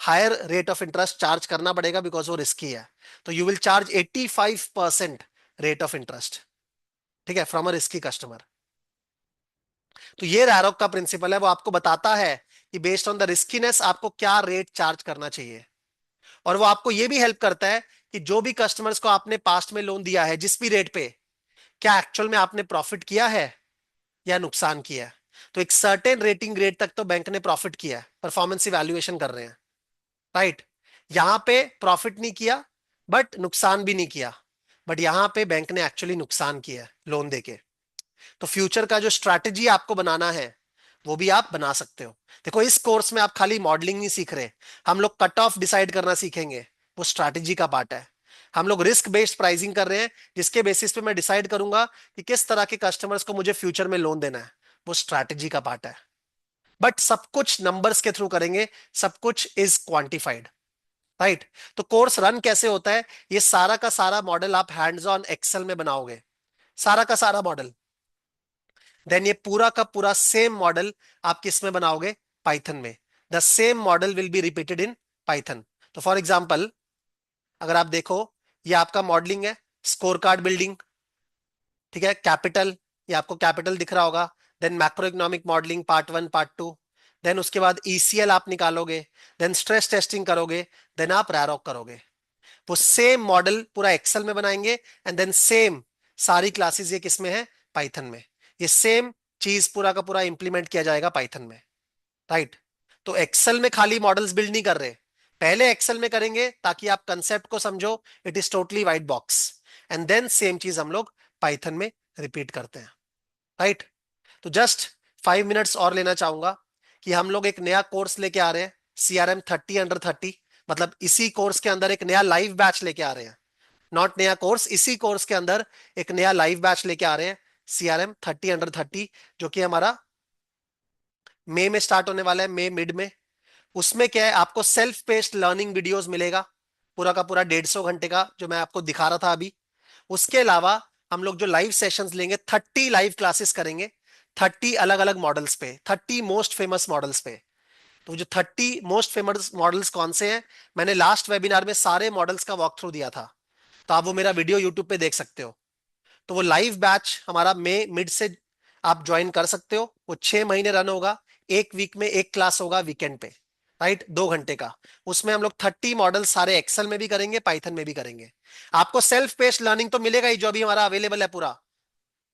higher rate of interest charge करना पड़ेगा बिकॉज वो रिस्की है। तो you will charge 85% rate of interest, ठीक है, फ्रॉम अ रिस्की कस्टमर। तो ये रैरोक का प्रिंसिपल है, वो आपको बताता है कि बेस्ड ऑन द रिस्कीनेस आपको क्या रेट चार्ज करना चाहिए। और वो आपको ये भी हेल्प करता है कि जो भी कस्टमर्स को आपने पास्ट में लोन दिया है जिस भी रेट पे, क्या एक्चुअल में आपने प्रॉफिट किया है या नुकसान किया है। तो एक सर्टेन रेटिंग ग्रेड तक तो बैंक ने प्रॉफिट किया है, परफॉर्मेंस इवैल्यूएशन कर रहे हैं, राइट। यहां पे प्रॉफिट नहीं किया बट नुकसान भी नहीं किया, बट यहां पे बैंक ने एक्चुअली नुकसान किया है लोन देके। तो फ्यूचर का जो स्ट्रैटेजी आपको बनाना है वो भी आप बना सकते हो। देखो, इस कोर्स में आप खाली मॉडलिंग नहीं सीख रहे, हम लोग कट ऑफ डिसाइड करना सीखेंगे, वो स्ट्रैटेजी का पार्ट है। हम लोग रिस्क बेस्ड प्राइसिंग कर रहे हैं, जिसके बेसिस पे मैं डिसाइड करूंगा कि किस तरह के कस्टमर्स को मुझे फ्यूचर में लोन देना है, वो स्ट्रैटेजी का पार्ट है। बट सब कुछ नंबर्स के थ्रू करेंगे, सब कुछ इज क्वांटिफाइड, राइट। तो कोर्स रन कैसे होता है, ये सारा का सारा मॉडल आप हैंड्स ऑन एक्सेल में बनाओगे, सारा का सारा मॉडल। देन ये पूरा का पूरा सेम मॉडल आप किस में बनाओगे, पाइथन में। The same model will be repeated in Python. तो फॉर एग्जांपल अगर आप देखो, ये आपका मॉडलिंग है, स्कोर कार्ड बिल्डिंग, ठीक है, कैपिटल, ये आपको कैपिटल दिख रहा होगा। Then macro economic modelling part 1 part 2। Then उसके बाद ईसीएल आप निकालोगे, देन स्ट्रेस टेस्टिंग करोगे, देन आप रैरोक करोगे। वो सेम मॉडल पूरा एक्सेल में बनाएंगे, एंड देन सेम सारी क्लासेस ये किस में है, पाइथन में। ये सेम चीज पूरा का पूरा इंप्लीमेंट किया जाएगा पाइथन में, राइट। तो एक्सेल में खाली मॉडल्स बिल्ड नहीं कर रहे, पहले एक्सेल में करेंगे ताकि आप कंसेप्ट को समझो, it is totally white box. And then same चीज हम लोग पाइथन में रिपीट करते हैं, राइट। तो जस्ट 5 मिनट्स और लेना चाहूंगा कि हम लोग एक नया कोर्स लेके आ रहे हैं, सीआरएम 30 अंडर 30। मतलब इसी कोर्स के अंदर एक नया लाइव बैच लेके आ रहे हैं, नॉट नया कोर्स, इसी कोर्स के अंदर एक नया लाइव बैच लेके आ रहे हैं, सीआरएम 30 अंडर 30, जो कि हमारा मई में स्टार्ट होने वाला है, मई मिड में। उसमें क्या है, आपको सेल्फ पेस्ड लर्निंग वीडियोस मिलेगा, पूरा का पूरा 150 घंटे का जो मैं आपको दिखा रहा था अभी। उसके अलावा हम लोग जो लाइव सेशंस लेंगे, 30 लाइव क्लासेस करेंगे, 30 अलग अलग मॉडल्स पे, 30 मोस्ट फेमस मॉडल्स पे। तो जो 30 मोस्ट फेमस मॉडल्स कौन से हैं, मैंने लास्ट वेबिनार में सारे मॉडल्स का वॉक थ्रू दिया था, तो आप वो मेरा वीडियो यूट्यूब पे देख सकते हो। तो वो लाइव बैच हमारा मई मिड से आप ज्वाइन कर सकते हो। वो 6 महीने रन होगा, एक वीक में एक क्लास होगा वीकेंड पे, राइट, 2 घंटे का। उसमें हम लोग 30 मॉडल सारे एक्सेल में भी करेंगे, पाइथन में भी करेंगे। आपको सेल्फ पेस्ड लर्निंग तो मिलेगा ही, जो अभी हमारा अवेलेबल है पूरा,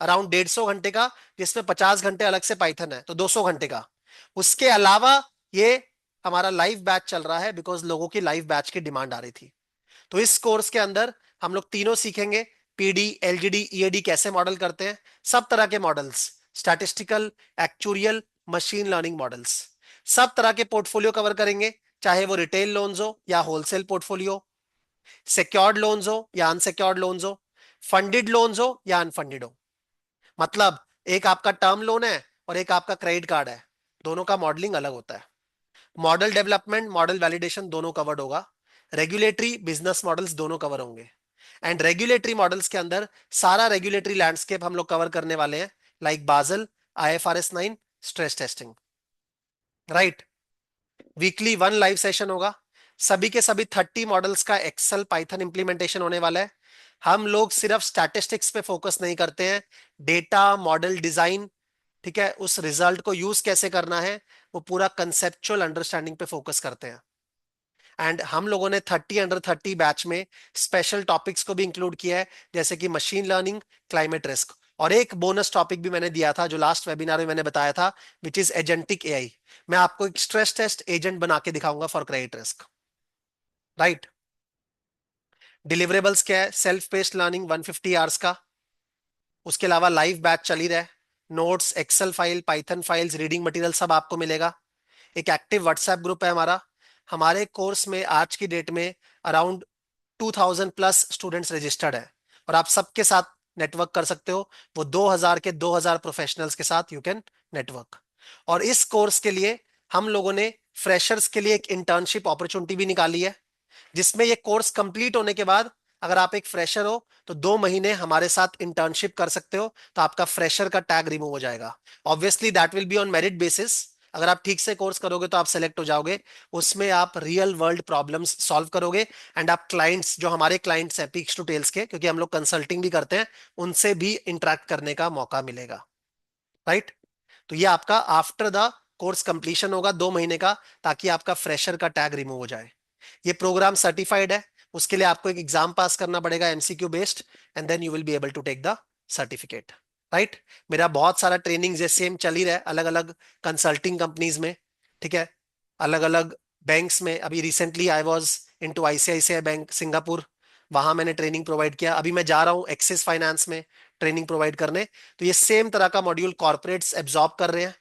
अराउंड 150 घंटे का, जिसमें 50 घंटे अलग से पाइथन है, तो 200 घंटे का। उसके अलावा ये हमारा लाइव बैच चल रहा है, बिकॉज लोगों की लाइव बैच की डिमांड आ रही थी। तो इस कोर्स के अंदर हम लोग तीनों सीखेंगे, पीडी, एलजीडी, ईएडी कैसे मॉडल करते हैं, सब तरह के models, statistical, actuarial, machine learning models, सब तरह के पोर्टफोलियो कवर करेंगे, चाहे वो रिटेल लोन्स हो या होलसेल पोर्टफोलियो, सिक्योर्ड लोन्स हो या अनसिक्योर्ड लोन्स हो, फंडेड लोन्स हो या अनफंडेड हो। मतलब एक आपका टर्म लोन है और एक आपका क्रेडिट कार्ड है, दोनों का मॉडलिंग अलग होता है। मॉडल डेवलपमेंट, मॉडल वैलिडेशन दोनों कवर्ड होगा। रेगुलेटरी, बिजनेस मॉडल्स दोनों कवर होंगे। एंड रेगुलेटरी मॉडल्स के अंदर सारा रेगुलेटरी लैंडस्केप हम लोग कवर करने वाले हैं, लाइक बाजल, IFRS 9, stress testing, right. Weekly 1 live session होगा। सभी के सभी 30 मॉडल्स का एक्सेल पाइथन इंप्लीमेंटेशन होने वाला है। हम लोग सिर्फ स्टैटिस्टिक्स पे फोकस नहीं करते हैं, डेटा मॉडल डिजाइन, ठीक है, उस रिजल्ट को यूज कैसे करना है, वो पूरा कंसेप्चुअल अंडरस्टैंडिंग पे फोकस करते हैं। एंड हम लोगों ने 30 अंडर 30 बैच में स्पेशल टॉपिक्स को भी इंक्लूड किया है, जैसे कि मशीन लर्निंग, क्लाइमेट रिस्क, और एक बोनस टॉपिक भी मैंने दिया था जो लास्ट वेबिनार में मैंने बताया था, विच इज एजेंटिक AI। मैं आपको एक स्ट्रेस टेस्ट एजेंट बना के दिखाऊंगा for credit risk, right. Deliverables क्या है, सेल्फ पेस्ड लर्निंग 150 आवर्स का। उसके अलावा लाइव बैच चल ही रहा है, notes, Excel file, Python files, reading material सब आपको मिलेगा। एक एक्टिव व्हाट्सएप ग्रुप है हमारा। हमारे कोर्स में आज की डेट में अराउंड 2000 प्लस स्टूडेंट्स रजिस्टर्ड है, और आप सबके साथ नेटवर्क कर सकते हो। वो 2000 के 2000 प्रोफेशनल्स के साथ यू कैन नेटवर्क। और इस कोर्स के लिए हम लोगों ने फ्रेशर्स के लिए एक इंटर्नशिप अपॉर्चुनिटी भी निकाली है, जिसमें ये कोर्स कंप्लीट होने के बाद अगर आप एक फ्रेशर हो तो 2 महीने हमारे साथ इंटर्नशिप कर सकते हो, तो आपका फ्रेशर का टैग रिमूव हो जाएगा। Obviously that will be on merit basis. अगर आप ठीक से कोर्स करोगे तो आप सेलेक्ट हो जाओगे। उसमें आप रियल वर्ल्ड प्रॉब्लम्स सॉल्व करोगे, एंड आप क्लाइंट्स, जो हमारे क्लाइंट्स हैं पीक्स टू टेल्स के, क्योंकि हम लोग कंसल्टिंग भी करते हैं, उनसे भी इंटरेक्ट करने का मौका मिलेगा, राइट। तो ये आपका आफ्टर द कोर्स कंप्लीशन होगा 2 महीने का, ताकि आपका फ्रेशर का टैग रिमूव हो जाए। ये प्रोग्राम सर्टिफाइड है, उसके लिए आपको एक एग्जाम पास करना पड़ेगा, MCQ based, and then you will be able to take the certificate, right. मेरा बहुत सारा ट्रेनिंग जैसे सेम चल ही रहा है अलग अलग कंसल्टिंग कंपनीज में, ठीक है, अलग अलग बैंक्स में। अभी recently I was into ICICI bank Singapore, वहां मैंने ट्रेनिंग प्रोवाइड किया। अभी मैं जा रहा हूँ एक्सिस फाइनेंस में ट्रेनिंग प्रोवाइड करने। तो ये सेम तरह का मॉड्यूल कॉर्पोरेट्स एब्जॉर्ब कर रहे हैं।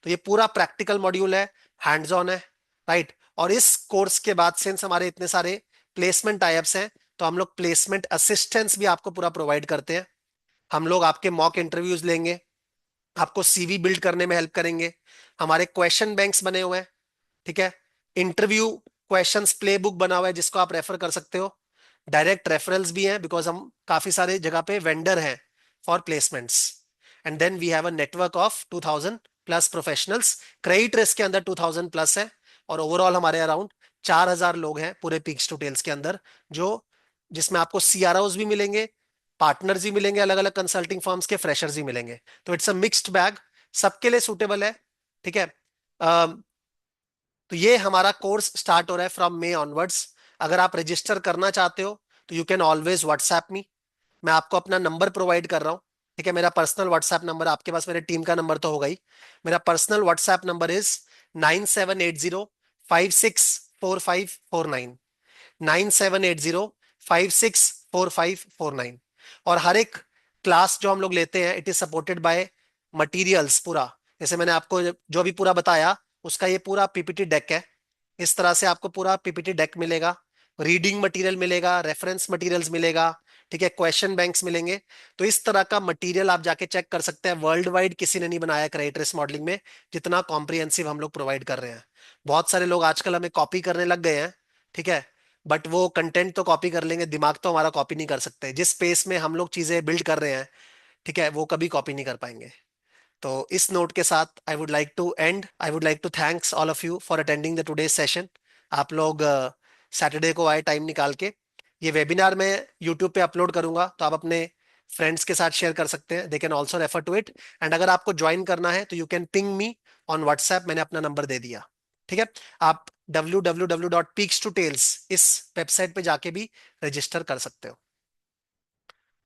तो ये पूरा प्रैक्टिकल मॉड्यूल है, हैंड्स ऑन है, राइट। और इस कोर्स के बाद सिंस हमारे इतने सारे प्लेसमेंट टाइप्स हैं, तो हम लोग प्लेसमेंट असिस्टेंस भी आपको पूरा प्रोवाइड करते हैं। हम लोग आपके मॉक इंटरव्यूज लेंगे, आपको CV बिल्ड करने में हेल्प करेंगे। हमारे क्वेश्चन बैंक्स बने हुए हैं, ठीक है, इंटरव्यू क्वेश्चंस प्ले बुक बना हुआ है जिसको आप रेफर कर सकते हो। डायरेक्ट रेफरल्स भी हैं, बिकॉज हम काफी सारे जगह पे वेंडर हैं for placements. And then we have a network of 2000 plus professionals. Credit risk के अंदर 2000 प्लस है, और ओवरऑल हमारे अराउंड 4000 लोग हैं पूरे पिक्स टू टेल्स के अंदर, जो जिसमें आपको CROs भी मिलेंगे, पार्टनर्स भी मिलेंगे, अलग अलग कंसल्टिंग फर्म्स के फ्रेशर्स भी मिलेंगे। तो इट्स अ मिक्स्ड बैग, सबके लिए सूटेबल है, ठीक है। तो ये हमारा कोर्स स्टार्ट हो रहा है फ्रॉम May ऑनवर्ड्स। अगर आप रजिस्टर करना चाहते हो तो you can always WhatsApp me. मैं आपको अपना नंबर प्रोवाइड कर रहा हूँ, ठीक है। मेरा पर्सनल व्हाट्सएप नंबर, आपके पास मेरे टीम का नंबर तो होगा ही। मेरा पर्सनल व्हाट्सएप नंबर इज 9780 564549, 9780 564549। और हर एक क्लास जो हम लोग लेते हैं, it is supported by materials पूरा। जैसे मैंने आपको जो भी पूरा बताया, उसका ये पूरा PPT डेक है। इस तरह से आपको पूरा PPT डेक मिलेगा, रीडिंग मटेरियल मिलेगा, रेफरेंस मटेरियल्स मिलेगा, ठीक है, क्वेश्चन बैंक्स मिलेंगे। तो इस तरह का मटेरियल आप जाके चेक कर सकते हैं, वर्ल्ड वाइड किसी ने नहीं बनाया क्रेडिट रिस्क मॉडलिंग में जितना कॉम्प्रिहेंसिव हम लोग प्रोवाइड कर रहे हैं। बहुत सारे लोग आजकल हमें कॉपी करने लग गए हैं, ठीक है, बट वो कंटेंट तो कॉपी कर लेंगे, दिमाग तो हमारा कॉपी नहीं कर सकते। जिस स्पेस में हम लोग चीजें बिल्ड कर रहे हैं, ठीक है, वो कभी कॉपी नहीं कर पाएंगे। तो इस नोट के साथ I would like to thanks all of you for attending the today session. आप लोग सैटरडे को आए टाइम निकाल के। ये वेबिनार मैं यूट्यूब पे अपलोड करूंगा, तो आप अपने फ्रेंड्स के साथ शेयर कर सकते हैं, they can also refer to it. And अगर आपको ज्वाइन करना है तो you can ping me on WhatsApp, मैंने अपना नंबर दे दिया। ठीक है, आप www.peaks2tales इस वेबसाइट पे जाके भी रजिस्टर कर सकते हो।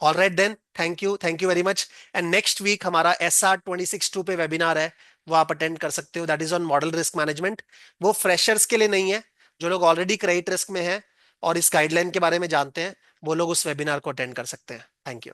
All right then, thank you very much. And next week हमारा SR 26-2 पे वेबिनार है, वो आप अटेंड कर सकते हो, that is on model risk management. वो फ्रेशर्स के लिए नहीं है, जो लोग ऑलरेडी क्रेडिट रिस्क में हैं और इस गाइडलाइन के बारे में जानते हैं, वो लोग उस वेबिनार को अटेंड कर सकते हैं। Thank you.